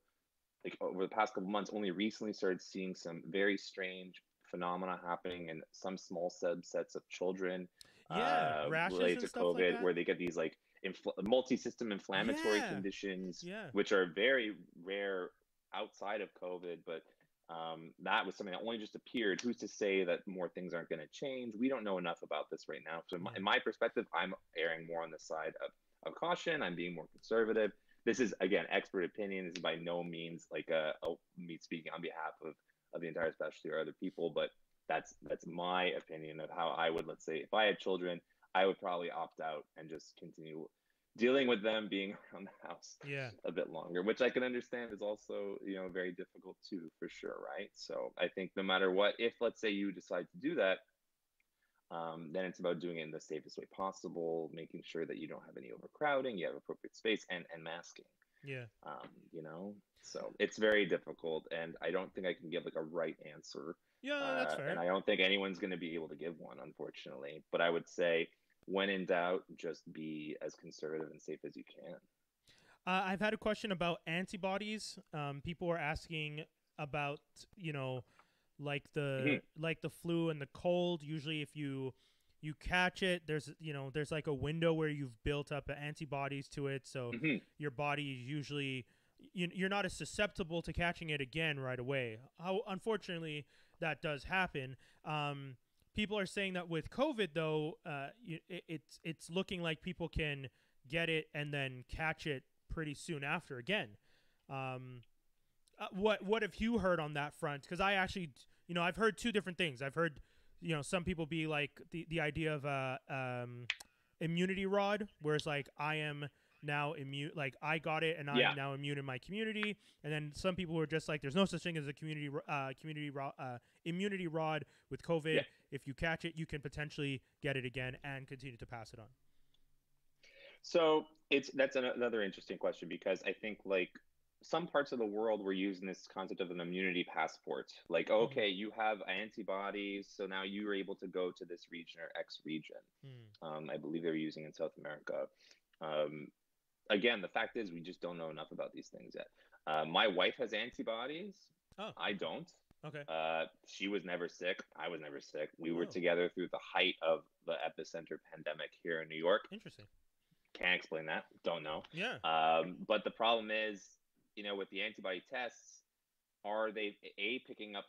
like over the past couple months, only recently started seeing some very strange phenomena happening in some small subsets of children Yeah. Rashes related and to stuff like COVID, that. where they get these like multi-system inflammatory Yeah. conditions, Yeah. which are very rare outside of COVID, but that was something that only just appeared. Who's to say that more things aren't going to change? We don't know enough about this right now. So, Yeah. in my perspective, I'm erring more on the side of caution. I'm being more conservative. This is, again, expert opinion. This is by no means like me speaking on behalf of the entire specialty or other people, but that's my opinion of how I would, let's say, if I had children, I would probably opt out and just continue dealing with them being around the house Yeah. a bit longer, which I can understand is also, very difficult too, for sure, right? So I think no matter what, if let's say you decide to do that, then it's about doing it in the safest way possible, making sure that you don't have any overcrowding, you have appropriate space, and masking. Yeah. Um, you know, so it's very difficult, and I don't think I can give like a right answer, Yeah. That's and fair. I don't think anyone's going to be able to give one, unfortunately. But I would say, when in doubt, just be as conservative and safe as you can. I've had a question about antibodies. People are asking about, you know, like the flu and the cold. Usually, if you catch it, there's like a window where you've built up antibodies to it, so Hmm. your body is usually you're not as susceptible to catching it again right away. How unfortunately that does happen. People are saying that with COVID though, it's looking like people can get it and then catch it pretty soon after again. Um, what have you heard on that front? Because I actually, I've heard two different things. I've heard, some people be like the idea of a immunity rod, whereas like I am now immune, like I got it and I Yeah, am now immune in my community. And then some people were just like, there's no such thing as a immunity rod with COVID. yeah. If you catch it, you can potentially get it again and continue to pass it on. So that's another interesting question because I think like some parts of the world were using this concept of an immunity passport. Like, Mm-hmm. okay, you have antibodies, so now you're able to go to this region or X region. Mm. I believe they're using in South America. Um, Again, the fact is we just don't know enough about these things yet. My wife has antibodies. Oh, I okay. don't. Okay. She was never sick. I was never sick. We were Oh, together through the height of the epicenter pandemic here in New York. interesting. Can't explain that. Don't know. Yeah. But the problem is, with the antibody tests, are they picking up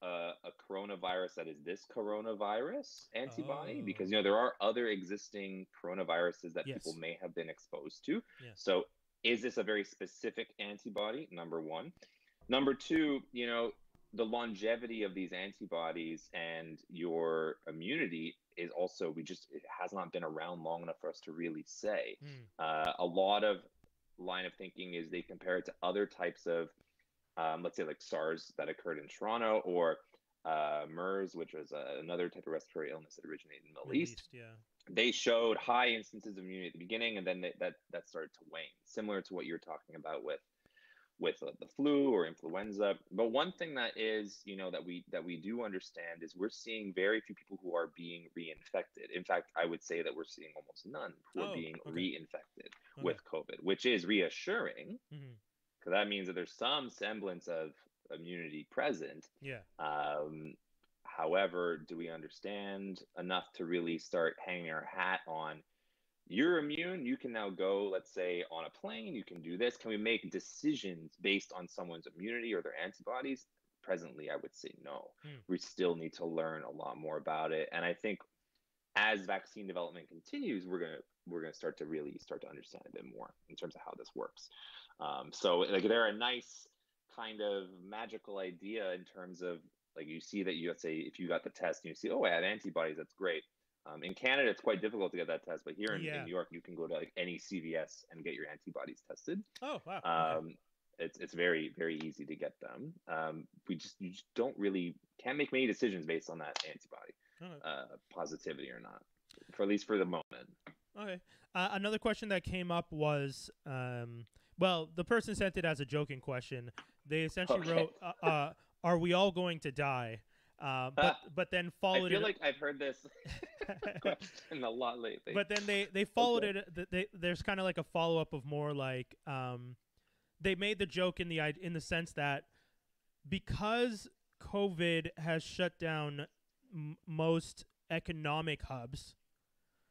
a coronavirus that is this coronavirus antibody? Oh, Because there are other existing coronaviruses that people yes. may have been exposed to. Yeah. So is this a very specific antibody? Number one. Number two, the longevity of these antibodies and your immunity is also, it has not been around long enough for us to really say. Mm. A lot of line of thinking is they compare it to other types of, let's say like SARS that occurred in Toronto, or MERS, which was another type of respiratory illness that originated in the Middle Middle East. East. Yeah. They showed high instances of immunity at the beginning, and then that started to wane, similar to what you're talking about with the flu or influenza. But one thing that is, that we do understand is we're seeing very few people who are being reinfected. In fact, I would say that we're seeing almost none who are Oh, being okay. reinfected Okay. with COVID, which is reassuring Mm-hmm. because that means that there's some semblance of immunity present. Yeah. Um, However, do we understand enough to really start hanging our hat on, you're immune, you can now go, let's say, on a plane, you can do this. Can we make decisions based on someone's immunity or their antibodies? Presently, I would say no. Mm. We still need to learn a lot more about it. And I think as vaccine development continues, we're gonna start to understand a bit more in terms of how this works. So like they're a nice kind of magical idea in terms of, like, you see that, let's say if you got the test and you see, oh, I have antibodies, that's great. In Canada, it's quite difficult to get that test, but here in Yeah. New York, you can go to like any CVS and get your antibodies tested. Oh, wow. Okay. It's very, very easy to get them. You just don't really can't make many decisions based on that antibody positivity or not, for at least for the moment. Okay. Another question that came up was, well, the person sent it as a joking question. They essentially wrote, "Are we all going to die?" But then followed. I feel like I've heard this question a lot lately. But then they followed it. There's kind of like a follow up of more like, they made the joke in the sense that because COVID has shut down most economic hubs.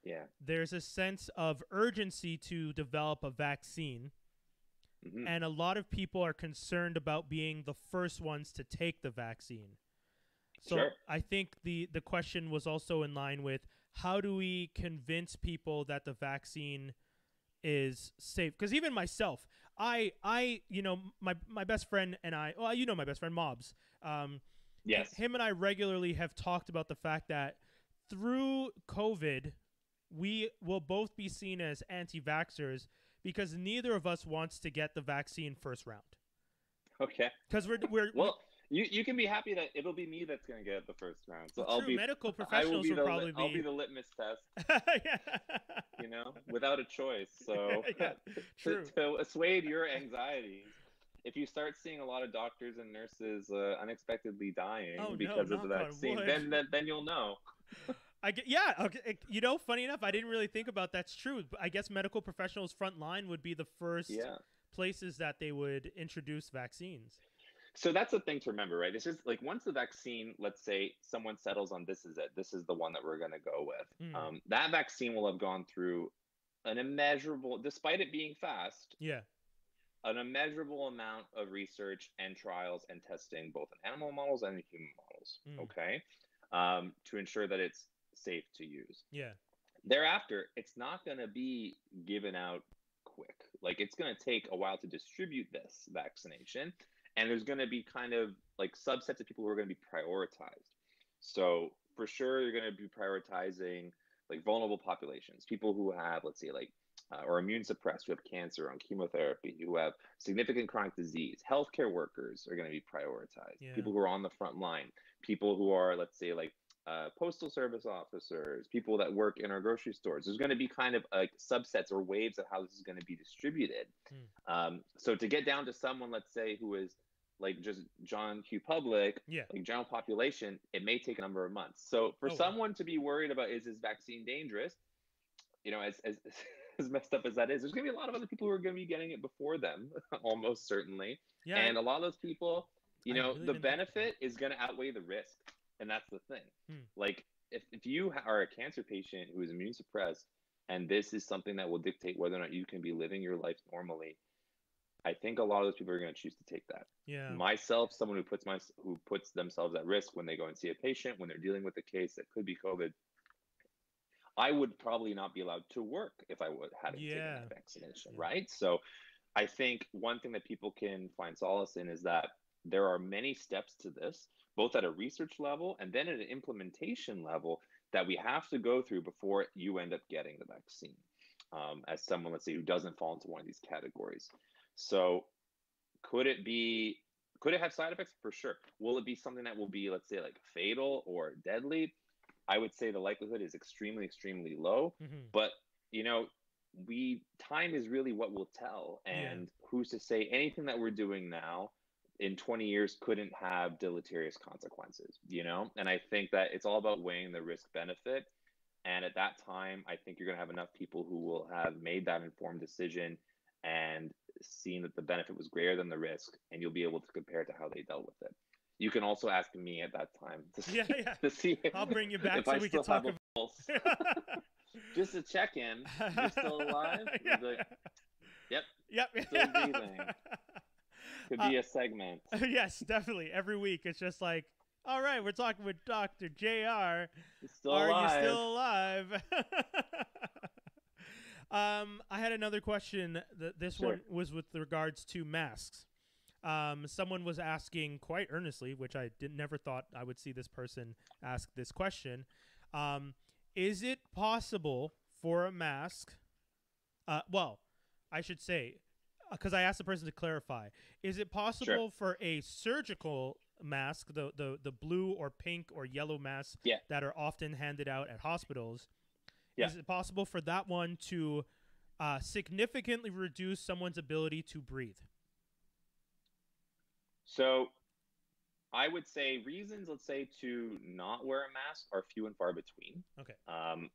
Yeah. There's a sense of urgency to develop a vaccine. Mm-hmm. And a lot of people are concerned about being the first ones to take the vaccine. So sure. I think the question was also in line with, how do we convince people that the vaccine is safe? Because even myself, I you know, my best friend and I, well, you know, my best friend Mobs, yes, him and I regularly have talked about the fact that through COVID, we will both be seen as anti-vaxxers because neither of us wants to get the vaccine first round. Okay. Because we're well, you can be happy that it'll be me that's going to get the first round. So I'll be medical professionals will probably be. I'll be the litmus test. Yeah. You know, without a choice. So yeah, true. To assuage your anxieties, if you start seeing a lot of doctors and nurses unexpectedly dying because of the vaccine, then you'll know. Okay. You know, funny enough, I didn't really think about that's true. But I guess medical professionals front line would be the first places that they would introduce vaccines. So that's the thing to remember, right? This is like, once the vaccine, let's say someone settles on this is it, this is the one that we're going to go with. That vaccine will have gone through an immeasurable, despite it being fast, an immeasurable amount of research and trials and testing, both in animal models and in human models. Okay, to ensure that it's safe to use. Yeah. Thereafter, it's not going to be given out quick. Like, it's going to take a while to distribute this vaccination. And there's going to be kind of like subsets of people who are going to be prioritized. So for sure, you're going to be prioritizing like vulnerable populations, people who have, let's say, like, or immune suppressed, who have cancer, on chemotherapy, who have significant chronic disease. Healthcare workers are going to be prioritized. People who are on the front line, people who are, let's say, like postal service officers, people that work in our grocery stores. There's going to be kind of like subsets or waves of how this is going to be distributed. So to get down to someone, let's say, who is like just John Q. Public, like general population, it may take a number of months. So for someone to be worried about, is this vaccine dangerous? You know, as messed up as that is, there's going to be a lot of other people who are going to be getting it before them, almost certainly. Yeah. And a lot of those people, you know, really the benefit is going to outweigh the risk. And that's the thing. Like, if you are a cancer patient who is immune suppressed, and this is something that will dictate whether or not you can be living your life normally, I think a lot of those people are going to choose to take that. Yeah. Myself, someone who puts themselves at risk when they go and see a patient, when they're dealing with a case that could be COVID, I would probably not be allowed to work if I hadn't taken that vaccination, right? So I think one thing that people can find solace in is that there are many steps to this, both at a research level and then at an implementation level, that we have to go through before you end up getting the vaccine, as someone, let's say, who doesn't fall into one of these categories. So could it have side effects? For sure. Will it be something that will be, let's say, like fatal or deadly? I would say the likelihood is extremely, extremely low. But, you know, time is really what will tell. And who's to say anything that we're doing now in 20 years couldn't have deleterious consequences, you know? And I think that it's all about weighing the risk benefit. And at that time, I think you're going to have enough people who will have made that informed decision and seen that the benefit was greater than the risk, and you'll be able to compare to how they dealt with it. You can also ask me at that time to see I'll bring you back so we can talk about pulse. Just to check in. You're still alive? Like, yep. Still breathing. Could be a segment. Yes, definitely. Every week it's just like, all right, we're talking with Dr. JR. You still alive? I had another question. This one was with regards to masks. Someone was asking quite earnestly, which I never thought I would see this person ask this question. is it possible for a mask? Well, I should say, because I asked the person to clarify, is it Sure. possible for a surgical mask, the blue or pink or yellow masks Yeah. that are often handed out at hospitals, Yeah. is it possible for that one to significantly reduce someone's ability to breathe? So I would say reasons, let's say, to not wear a mask are few and far between. Okay.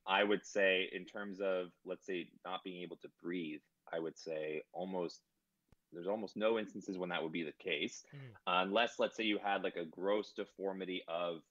I would say, in terms of, let's say, not being able to breathe, I would say there's almost no instances when that would be the case, Mhm. unless, let's say, you had like a gross deformity of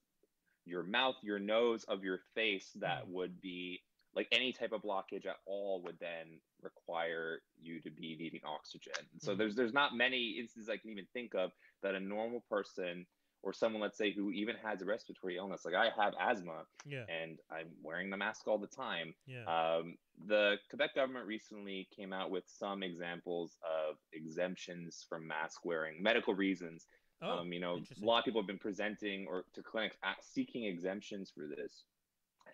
your mouth, your nose, of your face that Mhm. would be like any type of blockage at all would then require you to be needing oxygen. So Mhm. there's not many instances I can even think of that a normal person or someone, let's say, who even has a respiratory illness, like I have asthma Yeah. and I'm wearing the mask all the time. Yeah. The Quebec government recently came out with some examples of exemptions from mask wearing, medical reasons. Oh, A interesting. lot of people have been presenting or to clinics seeking exemptions for this.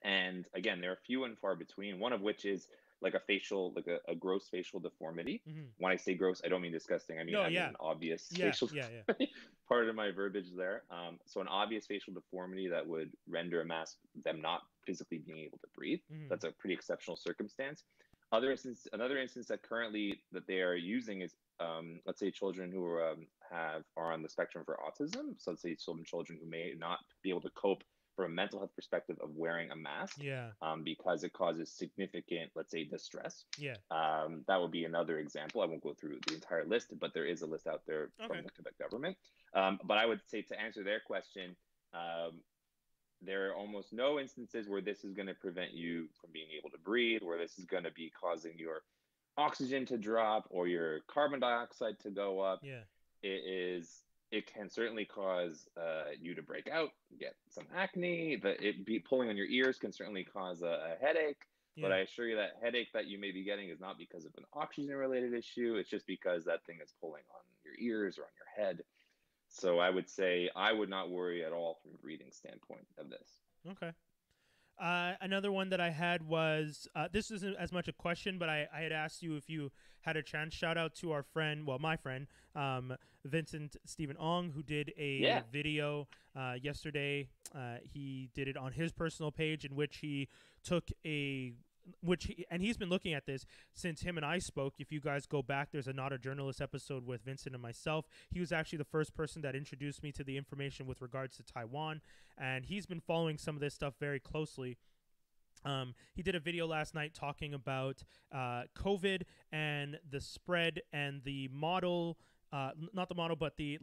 And again, they're few and far between, one of which is like a facial, like a gross facial deformity. Hmm. When I say gross, I don't mean disgusting. No, I mean yeah. an obvious Yeah. facial Yeah. Yeah. deformity. Part of my verbiage there. So an obvious facial deformity that would render a mask them not physically being able to breathe. Hmm. That's a pretty exceptional circumstance. Another instance that currently that they are using is, let's say, children who are on the spectrum for autism. So let's say some children who may not be able to cope from a mental health perspective of wearing a mask, Yeah. because it causes significant, let's say, distress. Yeah. That would be another example. I won't go through the entire list, but there is a list out there from Okay. the Quebec government. But I would say, to answer their question, um, there are almost no instances where this is going to prevent you from being able to breathe, where this is going to be causing your oxygen to drop or your carbon dioxide to go up. Yeah. It can certainly cause you to break out, get some acne. It be pulling on your ears can certainly cause a headache. But Yeah. I assure you that headache that you may be getting is not because of an oxygen related issue. It's just because that thing is pulling on your ears or on your head. So I would say I would not worry at all from a breathing standpoint of this. Okay. Another one that I had was this isn't as much a question, but I had asked you if you had a chance. Shout out to our friend, well, my friend, Vincent Stephen Ong, who did a Yeah. video yesterday. He did it on his personal page, in which he took and he's been looking at this since him and I spoke. If you guys go back, there's a Not a Journalist episode with Vincent and myself. He was actually the first person that introduced me to the information with regards to Taiwan, and he's been following some of this stuff very closely. He did a video last night talking about COVID and the spread and the model, not the model, but the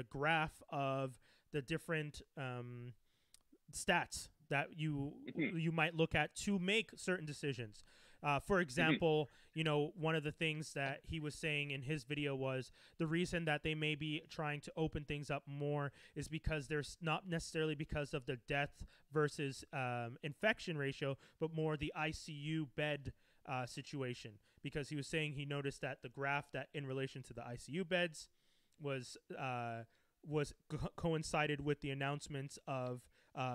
graph of the different stats that you might look at to make certain decisions. For example, one of the things that he was saying in his video was the reason that they may be trying to open things up more is because there's not necessarily because of the death versus infection ratio, but more the ICU bed situation. Because he was saying he noticed that the graph that in relation to the ICU beds was coincided with the announcements of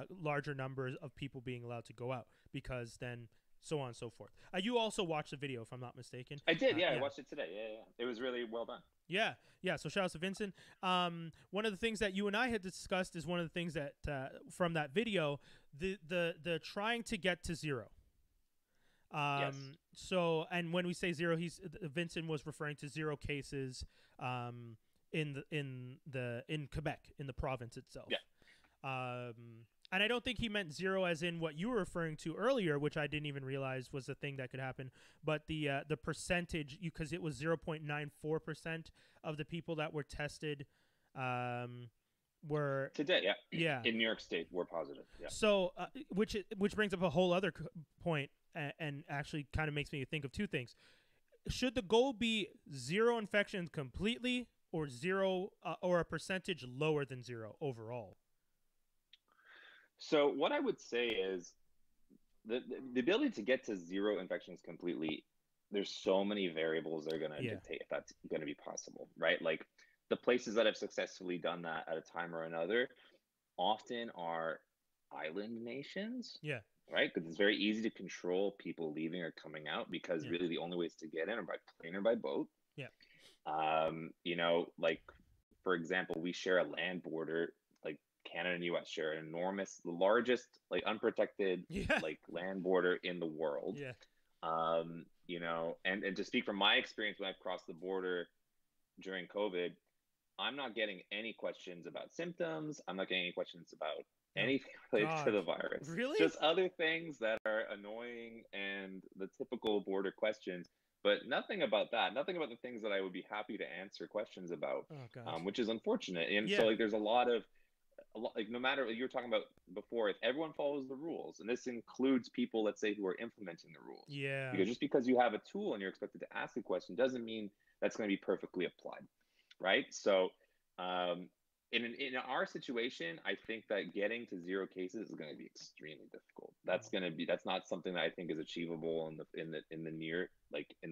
larger numbers of people being allowed to go out, because then so on and so forth. You also watched the video, if I'm not mistaken. I did, yeah. I Yeah. watched it today. Yeah, yeah. It was really well done. Yeah, yeah. So shout out to Vincent. One of the things that you and I had discussed is one of the things that from that video, the trying to get to zero. Yes. So, and when we say zero, Vincent was referring to 0 cases in Quebec, in the province itself. Yeah. And I don't think he meant 0 as in what you were referring to earlier, which I didn't even realize was a thing that could happen. But the percentage, because it was 0.94% of the people that were tested were Today, yeah. Yeah. In New York State, we're positive. Yeah. So, which brings up a whole other point, and actually kind of makes me think of two things. Should the goal be 0 infections completely, or 0 or a percentage lower than 0 overall? So what I would say is the ability to get to 0 infections completely, there's so many variables that are going to dictate if that's going to be possible, right? Like the places that have successfully done that at a time or another often are island nations. Yeah. right? Because it's very easy to control people leaving or coming out because Yeah. really the only ways to get in are by plane or by boat. Yeah. You know, like for example, we share a land border, like Canada and US share an enormous, the largest like unprotected Yeah. like land border in the world. Yeah. You know, and to speak from my experience when I've crossed the border during COVID, I'm not getting any questions about symptoms. I'm not getting any questions about Oh anything related to God. the virus. Really? Just other things that are annoying and the typical border questions, but nothing about that. Nothing about the things that I would be happy to answer questions about, Oh God. which is unfortunate. And so, Yeah. like, there's a lot, like, no matter what you were talking about before, if everyone follows the rules, and this includes people, let's say, who are implementing the rules, Yeah. because just because you have a tool and you're expected to ask a question doesn't mean that's going to be perfectly applied, right? So, um, in our situation, I think that getting to zero cases is going to be extremely difficult. That's not something that I think is achievable in the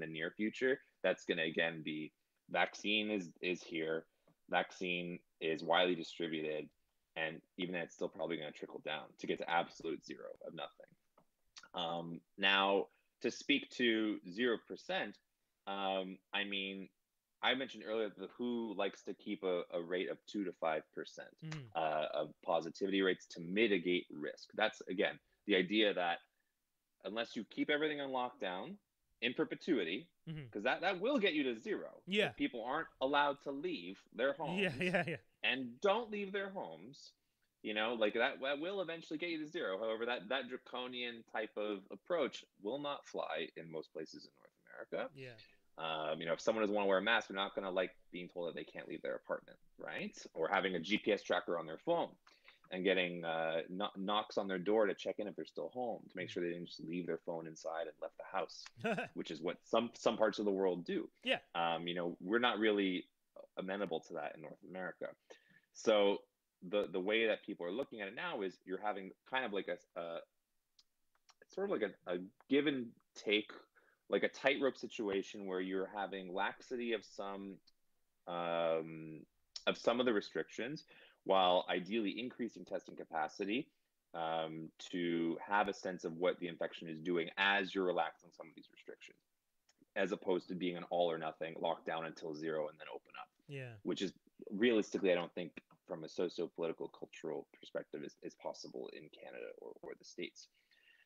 near future. That's going to again be vaccine is here, vaccine is widely distributed, and even then, it's still probably going to trickle down to get to absolute zero of nothing. Now, to speak to 0%, I mean, I mentioned earlier that the WHO likes to keep a rate of 2 to 5% Mm. of positivity rates to mitigate risk. That's again the idea that unless you keep everything on lockdown in perpetuity, Mm-hmm. because that will get you to zero. Yeah. If people aren't allowed to leave their Yeah. homes Yeah. Yeah. and don't leave their homes, you know, like that will eventually get you to zero. However, that draconian type of approach will not fly in most places in North America. Yeah. You know, if someone doesn't want to wear a mask, they're not going to like being told that they can't leave their apartment, right? Or having a GPS tracker on their phone and getting knocks on their door to check in if they're still home to make sure they didn't just leave their phone inside and left the house, which is what some parts of the world do. Yeah. You know, we're not really amenable to that in North America. So the way that people are looking at it now is you're having kind of like a sort of like a give and take, like a tightrope situation where you're having laxity of some of the restrictions, while ideally increasing testing capacity to have a sense of what the infection is doing as you're relaxing some of these restrictions, as opposed to being an all or nothing lockdown until zero and then open up, Yeah. which is realistically, I don't think from a socio-political cultural perspective is possible in Canada or the States.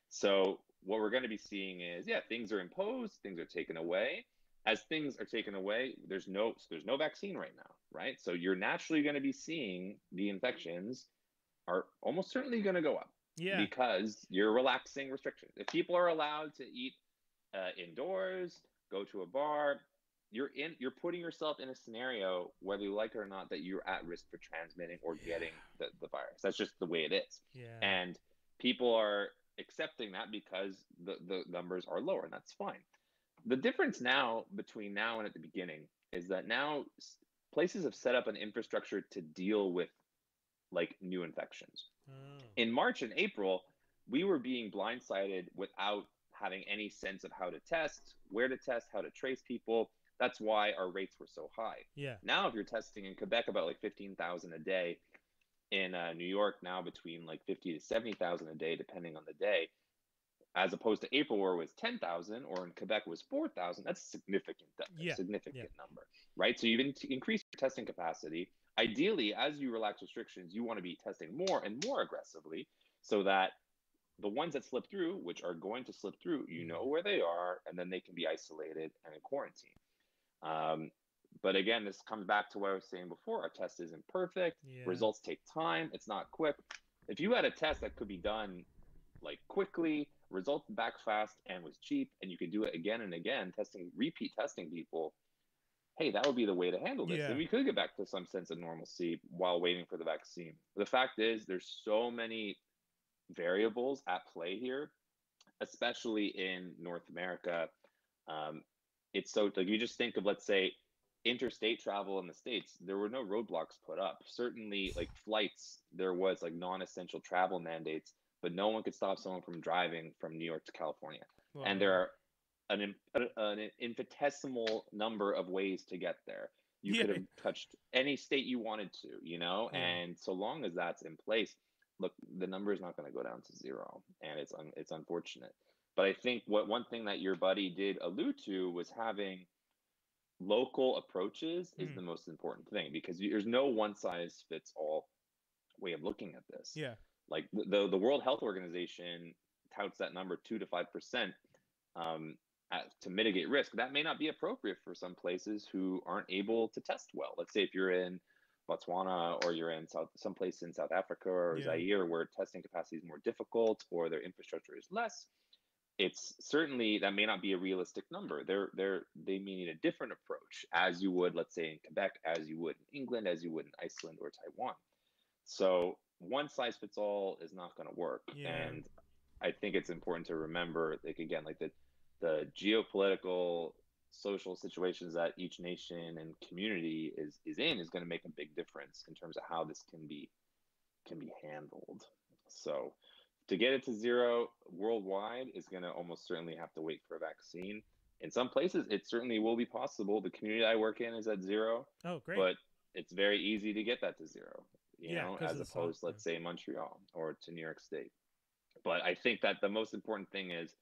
So what we're going to be seeing is, yeah, things are imposed, things are taken away. As things are taken away, there's no vaccine right now, right? So you're naturally going to be seeing the infections are almost certainly going to go up Yeah. because you're relaxing restrictions. If people are allowed to eat indoors, go to a bar, you're putting yourself in a scenario, whether you like it or not, that you're at risk for transmitting or getting the virus. That's just the way it is. Yeah. And people are accepting that because the numbers are lower, and that's fine. The difference now between now and at the beginning is that now places have set up an infrastructure to deal with like new infections. Oh. In March and April, we were being blindsided without having any sense of how to test, where to test, how to trace people. That's why our rates were so high. Yeah. Now, if you're testing in Quebec about like 15,000 a day, in New York now between like 50 to 70,000 a day, depending on the day, as opposed to April where it was 10,000, or in Quebec was 4,000. That's a significant, Yeah. significant number, right? So you've increased your testing capacity. Ideally, as you relax restrictions, you want to be testing more and more aggressively so that the ones that slip through, which are going to slip through, you know where they are, and then they can be isolated and in quarantine. But again, this comes back to what I was saying before. Our test isn't perfect. Yeah. Results take time. It's not quick. If you had a test that could be done like quickly, results back fast, and was cheap, and you could do it again and again, repeat testing people, hey, that would be the way to handle this. Yeah. And we could get back to some sense of normalcy while waiting for the vaccine. The fact is, there's so many variables at play here, especially in North America. It's so like you just think of, let's say, interstate travel in the States, there were no roadblocks put up. Certainly, like flights, there was like non-essential travel mandates, but no one could stop someone from driving from New York to California. Well, And there are an infinitesimal number of ways to get there. You could have touched any state you wanted to, you know, and so long as that's in place, look, the number is not going to go down to zero, and it's unfortunate. But I think what one thing that your buddy did allude to was having local approaches is Mm. the most important thing, because there's no one size fits all way of looking at this. Yeah. Like the World Health Organization touts that number 2 to 5% to mitigate risk. That may not be appropriate for some places who aren't able to test well. Let's say if you're in Botswana, or you're in someplace in South Africa or Yeah. Zaire where testing capacity is more difficult or their infrastructure is less. It's certainly that may not be a realistic number. They may need a different approach, as you would, let's say, in Quebec, as you would in England, as you would in Iceland or Taiwan. So one size fits all is not going to work. Yeah. And I think it's important to remember, like, again, like the geopolitical social situations that each nation and community is in is going to make a big difference in terms of how this can be handled. So to get it to zero worldwide is going to almost certainly have to wait for a vaccine. In some places, it certainly will be possible. The community I work in is at zero, Oh, great. but it's very easy to get that to zero, Yeah, because as of the salt. opposed, let's say, Montreal or to New York State. But I think that the most important thing is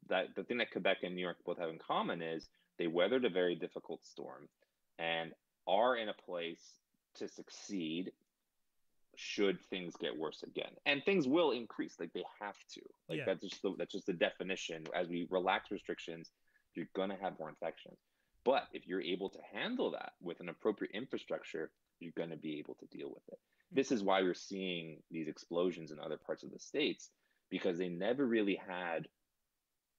that the thing that Quebec and New York both have in common is they weathered a very difficult storm and are in a place to succeed should things get worse again. And things will increase, like they have to. Like Yeah. that's just the definition. As we relax restrictions, you're gonna have more infections. But if you're able to handle that with an appropriate infrastructure, you're going to be able to deal with it. This is why we're seeing these explosions in other parts of the states, because they never really had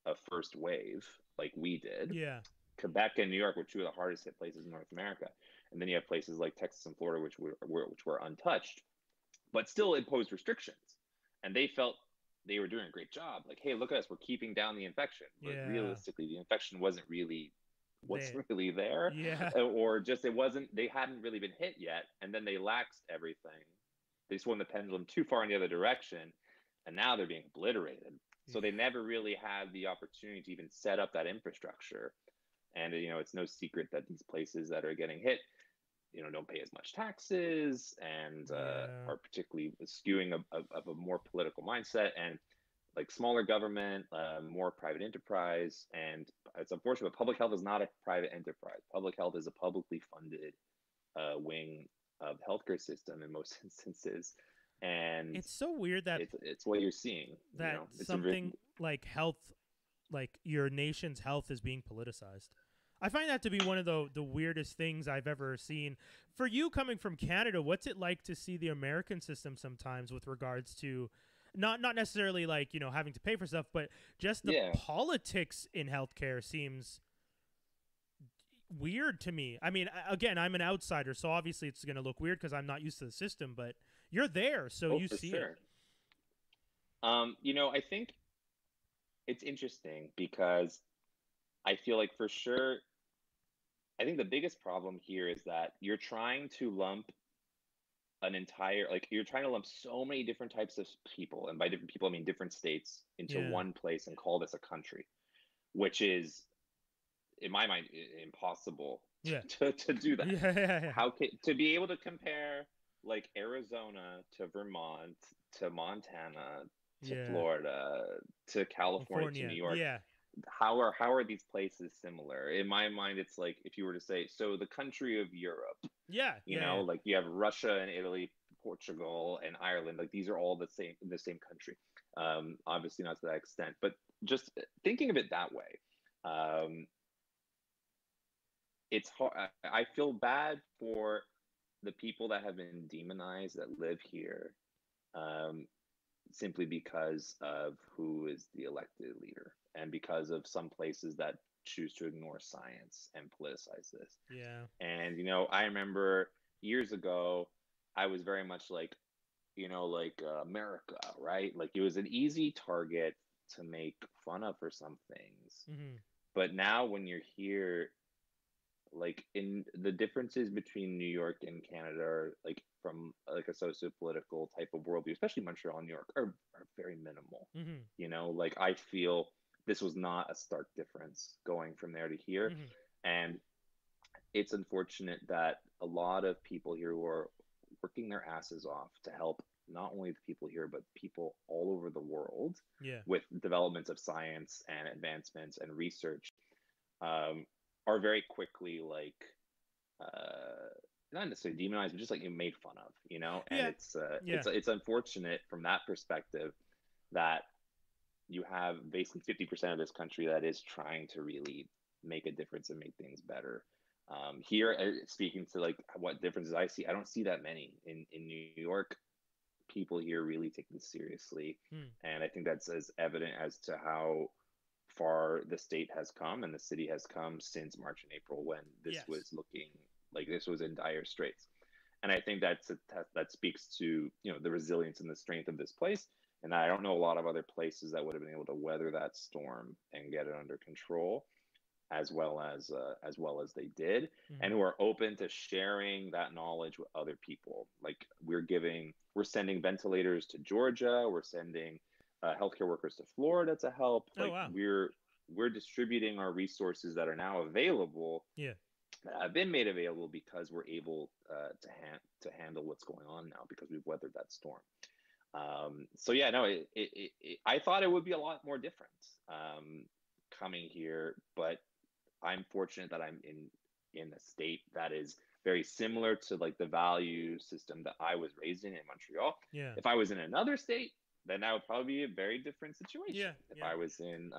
a first wave like we did. Yeah. Quebec and New York were two of the hardest hit places in North America, and then you have places like Texas and Florida, which were untouched, but still imposed restrictions, and they felt they were doing a great job. Like, hey, look at us, we're keeping down the infection, but Yeah. realistically, the infection wasn't really There. there, Yeah. or just it wasn't. They hadn't really been hit yet, and then they laxed everything. They swung the pendulum too far in the other direction, and now they're being obliterated. So they Yeah. never really had the opportunity to even set up that infrastructure. And it's no secret that these places that are getting hit, don't pay as much taxes, and Yeah. are particularly skewing of a more political mindset, and like smaller government, more private enterprise. And it's unfortunate, but public health is not a private enterprise. Public health is a publicly funded wing of the healthcare system in most instances, and It's so weird that it's what you're seeing. It's a something like health, like your nation's health, is being politicized. I find that to be one of the weirdest things I've ever seen. For you coming from Canada, what's it like to see the American system sometimes with regards to not necessarily like, having to pay for stuff, but just the yeah. politics in healthcare seems weird to me. I mean, again, I'm an outsider, so obviously it's going to look weird because I'm not used to the system, but you're there, so Oh, you for see sure. it. I think it's interesting because I feel like for sure, I think the biggest problem here is that you're trying to lump you're trying to lump so many different types of people, and by different people I mean different states, into Yeah. one place and call this a country, which is, in my mind, impossible Yeah. to do that. Yeah. To be able to compare like Arizona to Vermont to Montana to Yeah. Florida to California to California. New York, Yeah. how are these places similar? In my mind, it's like if you were to say, so the country of Europe, Yeah. Yeah. like you have Russia and Italy, Portugal and Ireland, like these are all the same country. Obviously not to that extent, but just thinking of it that way, it's hard. I feel bad for the people that have been demonized that live here, um, simply because of who is the elected leader, and because of some places that choose to ignore science and politicize this. Yeah. And I remember years ago, I was very much like, America, right? Like it was an easy target to make fun of for some things. Mm-hmm. But now when you're here, like in the differences between New York and Canada, are like from like a socio-political type of worldview, especially Montreal and New York, are very minimal. Mm-hmm. Like I feel this was not a stark difference going from there to here. Mm-hmm. And it's unfortunate that a lot of people here who are working their asses off to help not only the people here, but people all over the world Yeah. with developments of science and advancements and research, um, are very quickly like, uh, not necessarily demonized, but just like made fun of, you know. And Yeah. Yeah. it's unfortunate from that perspective that you have basically 50% of this country that is trying to really make a difference and make things better. Here, speaking to like what differences I see, I don't see that many in New York. People here really take this seriously, Hmm. and I think that's as evident as to how far the state has come and the city has come since March and April, when this Yes. was looking like this was in dire straits. And I think that speaks to, the resilience and the strength of this place. And I don't know a lot of other places that would have been able to weather that storm and get it under control as well as they did, Hmm. and who are open to sharing that knowledge with other people. Like we're sending ventilators to Georgia, we're sending healthcare workers to Florida to help. Oh Like wow. we're distributing our resources that are now available, Yeah. that have been made available because we're able to handle what's going on now because we've weathered that storm. So yeah, no, I thought it would be a lot more different coming here, but I'm fortunate that I'm in a state that is very similar to like the value system that I was raised in Montreal. Yeah. If I was in another state, then that would probably be a very different situation. Yeah. If Yeah. I was in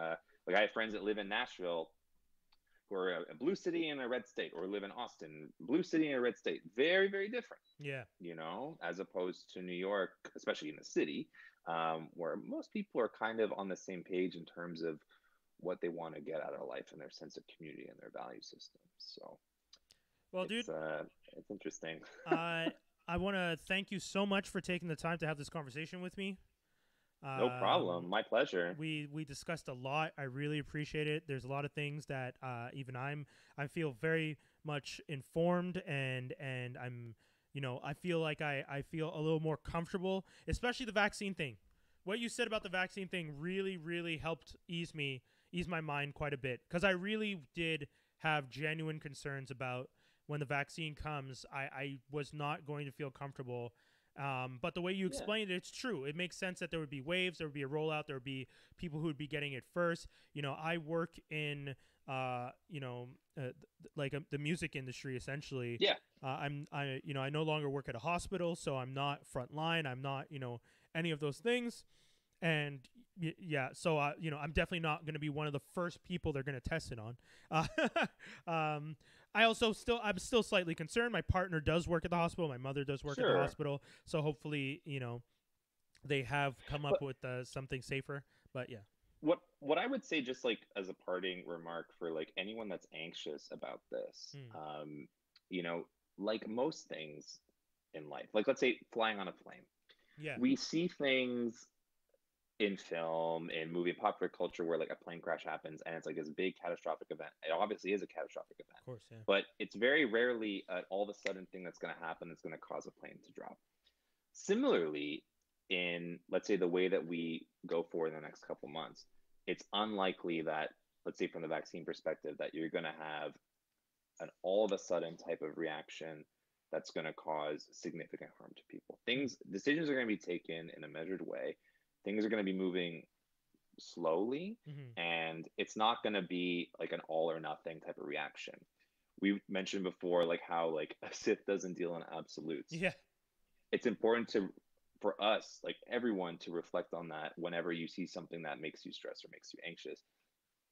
like I have friends that live in Nashville who are a blue city in a red state, or live in Austin, blue city in a red state. Very, very different, Yeah. as opposed to New York, especially in the city, where most people are kind of on the same page in terms of what they want to get out of life and their sense of community and their value system. So Well, dude, it's it's interesting. I I want to thank you so much for taking the time to have this conversation with me. No Um, problem. My pleasure. we discussed a lot. I really appreciate it. There's a lot of things that even I feel very much informed, and I'm I feel like I feel a little more comfortable, especially the vaccine thing. What you said about the vaccine thing really helped ease my mind quite a bit, because I really did have genuine concerns about when the vaccine comes. I was not going to feel comfortable, but the way you Yeah. explained it, it's true. It makes sense that there would be waves, there would be a rollout, there would be people who would be getting it first. I work in, the music industry essentially. Yeah. I no longer work at a hospital, so I'm not frontline. I'm not, any of those things. And yeah, so I'm definitely not going to be one of the first people they're going to test it on. Uh, um, I'm still slightly concerned. My partner does work at the hospital. My mother does work at the Sure. hospital. So hopefully, they have come up But with something safer. But yeah, what I would say, just like as a parting remark for like anyone that's anxious about this, mm, you know, like most things in life, like let's say flying on a plane, yeah, we see things in film, in movie, popular culture, where like a plane crash happens and it's like this big catastrophic event. It obviously is a catastrophic event, of course, yeah, but it's very rarely an all of a sudden thing that's going to happen that's going to cause a plane to drop. Similarly, in let's say the way that we go forward in the next couple months, it's unlikely that, let's say from the vaccine perspective, that you're going to have an all of a sudden type of reaction that's going to cause significant harm to people. mm, Decisions are going to be taken in a measured way. Things are going to be moving slowly, mm-hmm. and it's not going to be like an all or nothing type of reaction. We mentioned before like how like a Sith doesn't deal in absolutes. Yeah, It's important for us, like everyone, to reflect on that whenever you see something that makes you stressed or makes you anxious.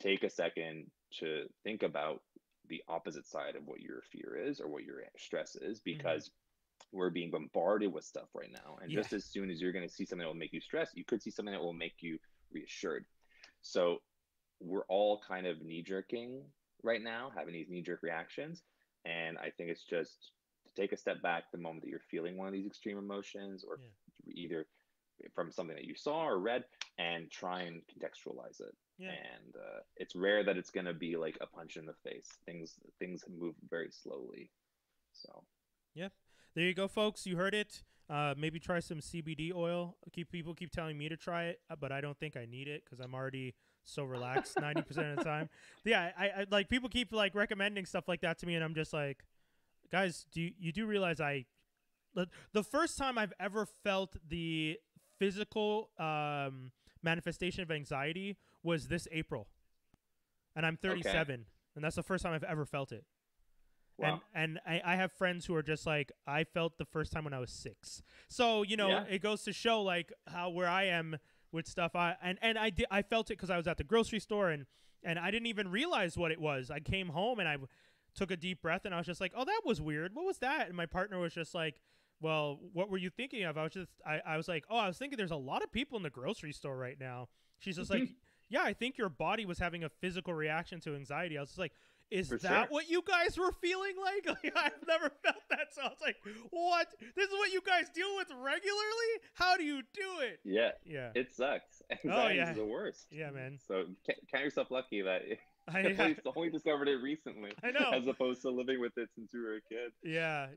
Take a second to think about the opposite side of what your fear is or what your stress is, mm-hmm. because we're being bombarded with stuff right now. And Yeah, just as soon as you're going to see something that will make you stressed, you could see something that will make you reassured. So we're all kind of knee jerking right now, having these knee jerk reactions. And I think it's just to take a step back the moment that you're feeling one of these extreme emotions, or yeah, either from something that you saw or read, and try and contextualize it. yeah, And it's rare that it's going to be like a punch in the face. Things move very slowly. So yeah. There you go, folks. You heard it. Maybe try some CBD oil. People keep telling me to try it, but I don't think I need it because I'm already so relaxed 90% of the time. Yeah, I like people keep like recommending stuff like that to me, and I'm just like, guys, you do realize the first time I've ever felt the physical manifestation of anxiety was this April, and I'm 37, and that's the first time I've ever felt it. Wow. And I have friends who are just like, I felt the first time when I was 6. So, it goes to show like how where I am with stuff. I felt it because I was at the grocery store and I didn't even realize what it was. I came home and I took a deep breath and I was just like, oh, that was weird. What was that? And my partner was just like, well, what were you thinking of? I was like, oh, I was thinking there's a lot of people in the grocery store right now. She's just like, yeah, I think your body was having a physical reaction to anxiety. I was just like, is that what you guys were feeling like? I've never felt that. So I was like, what? This is what you guys deal with regularly? How do you do it? Yeah. It sucks. Anxiety is the worst. Yeah, man. So count yourself lucky that I only discovered it recently. I know. As opposed to living with it since you were a kid. Yeah.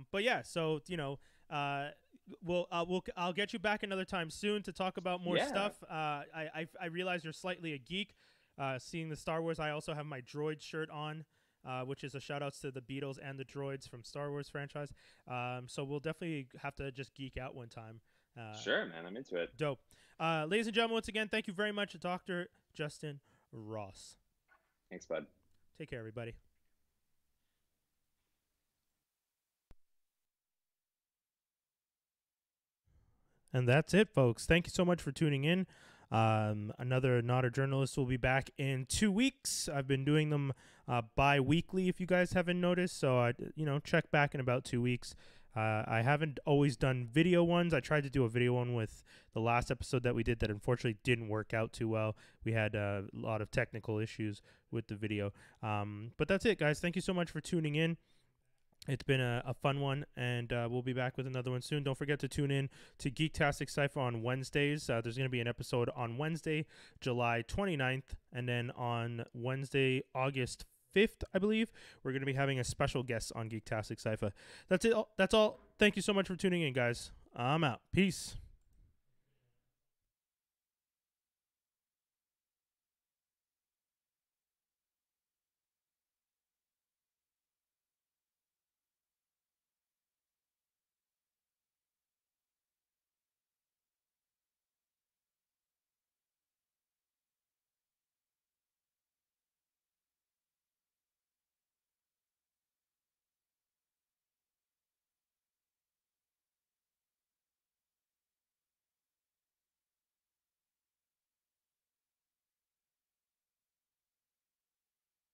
But yeah, so, I'll get you back another time soon to talk about more stuff. I realize you're slightly a geek. Seeing the Star Wars, I also have my droid shirt on, which is a shout outs to the Beatles and the droids from Star Wars franchise. So we'll definitely have to just geek out one time. Sure, man. I'm into it. Dope. Ladies and gentlemen, once again, thank you very much, Dr. Justin Ross. Thanks, bud. Take care, everybody. And that's it, folks. Thank you so much for tuning in. Another Not a Journalist will be back in 2 weeks. I've been doing them bi-weekly, if you guys haven't noticed. So, check back in about 2 weeks. I haven't always done video ones. I tried to do a video one with the last episode that we did that unfortunately didn't work out too well. We had a lot of technical issues with the video. But that's it, guys. Thank you so much for tuning in. It's been a fun one, and we'll be back with another one soon. Don't forget to tune in to Geektastic Cypher on Wednesdays. There's going to be an episode on Wednesday, July 29th, and then on Wednesday, August 5th, I believe, we're going to be having a special guest on Geektastic Cypher. That's it. That's all. Thank you so much for tuning in, guys. I'm out. Peace.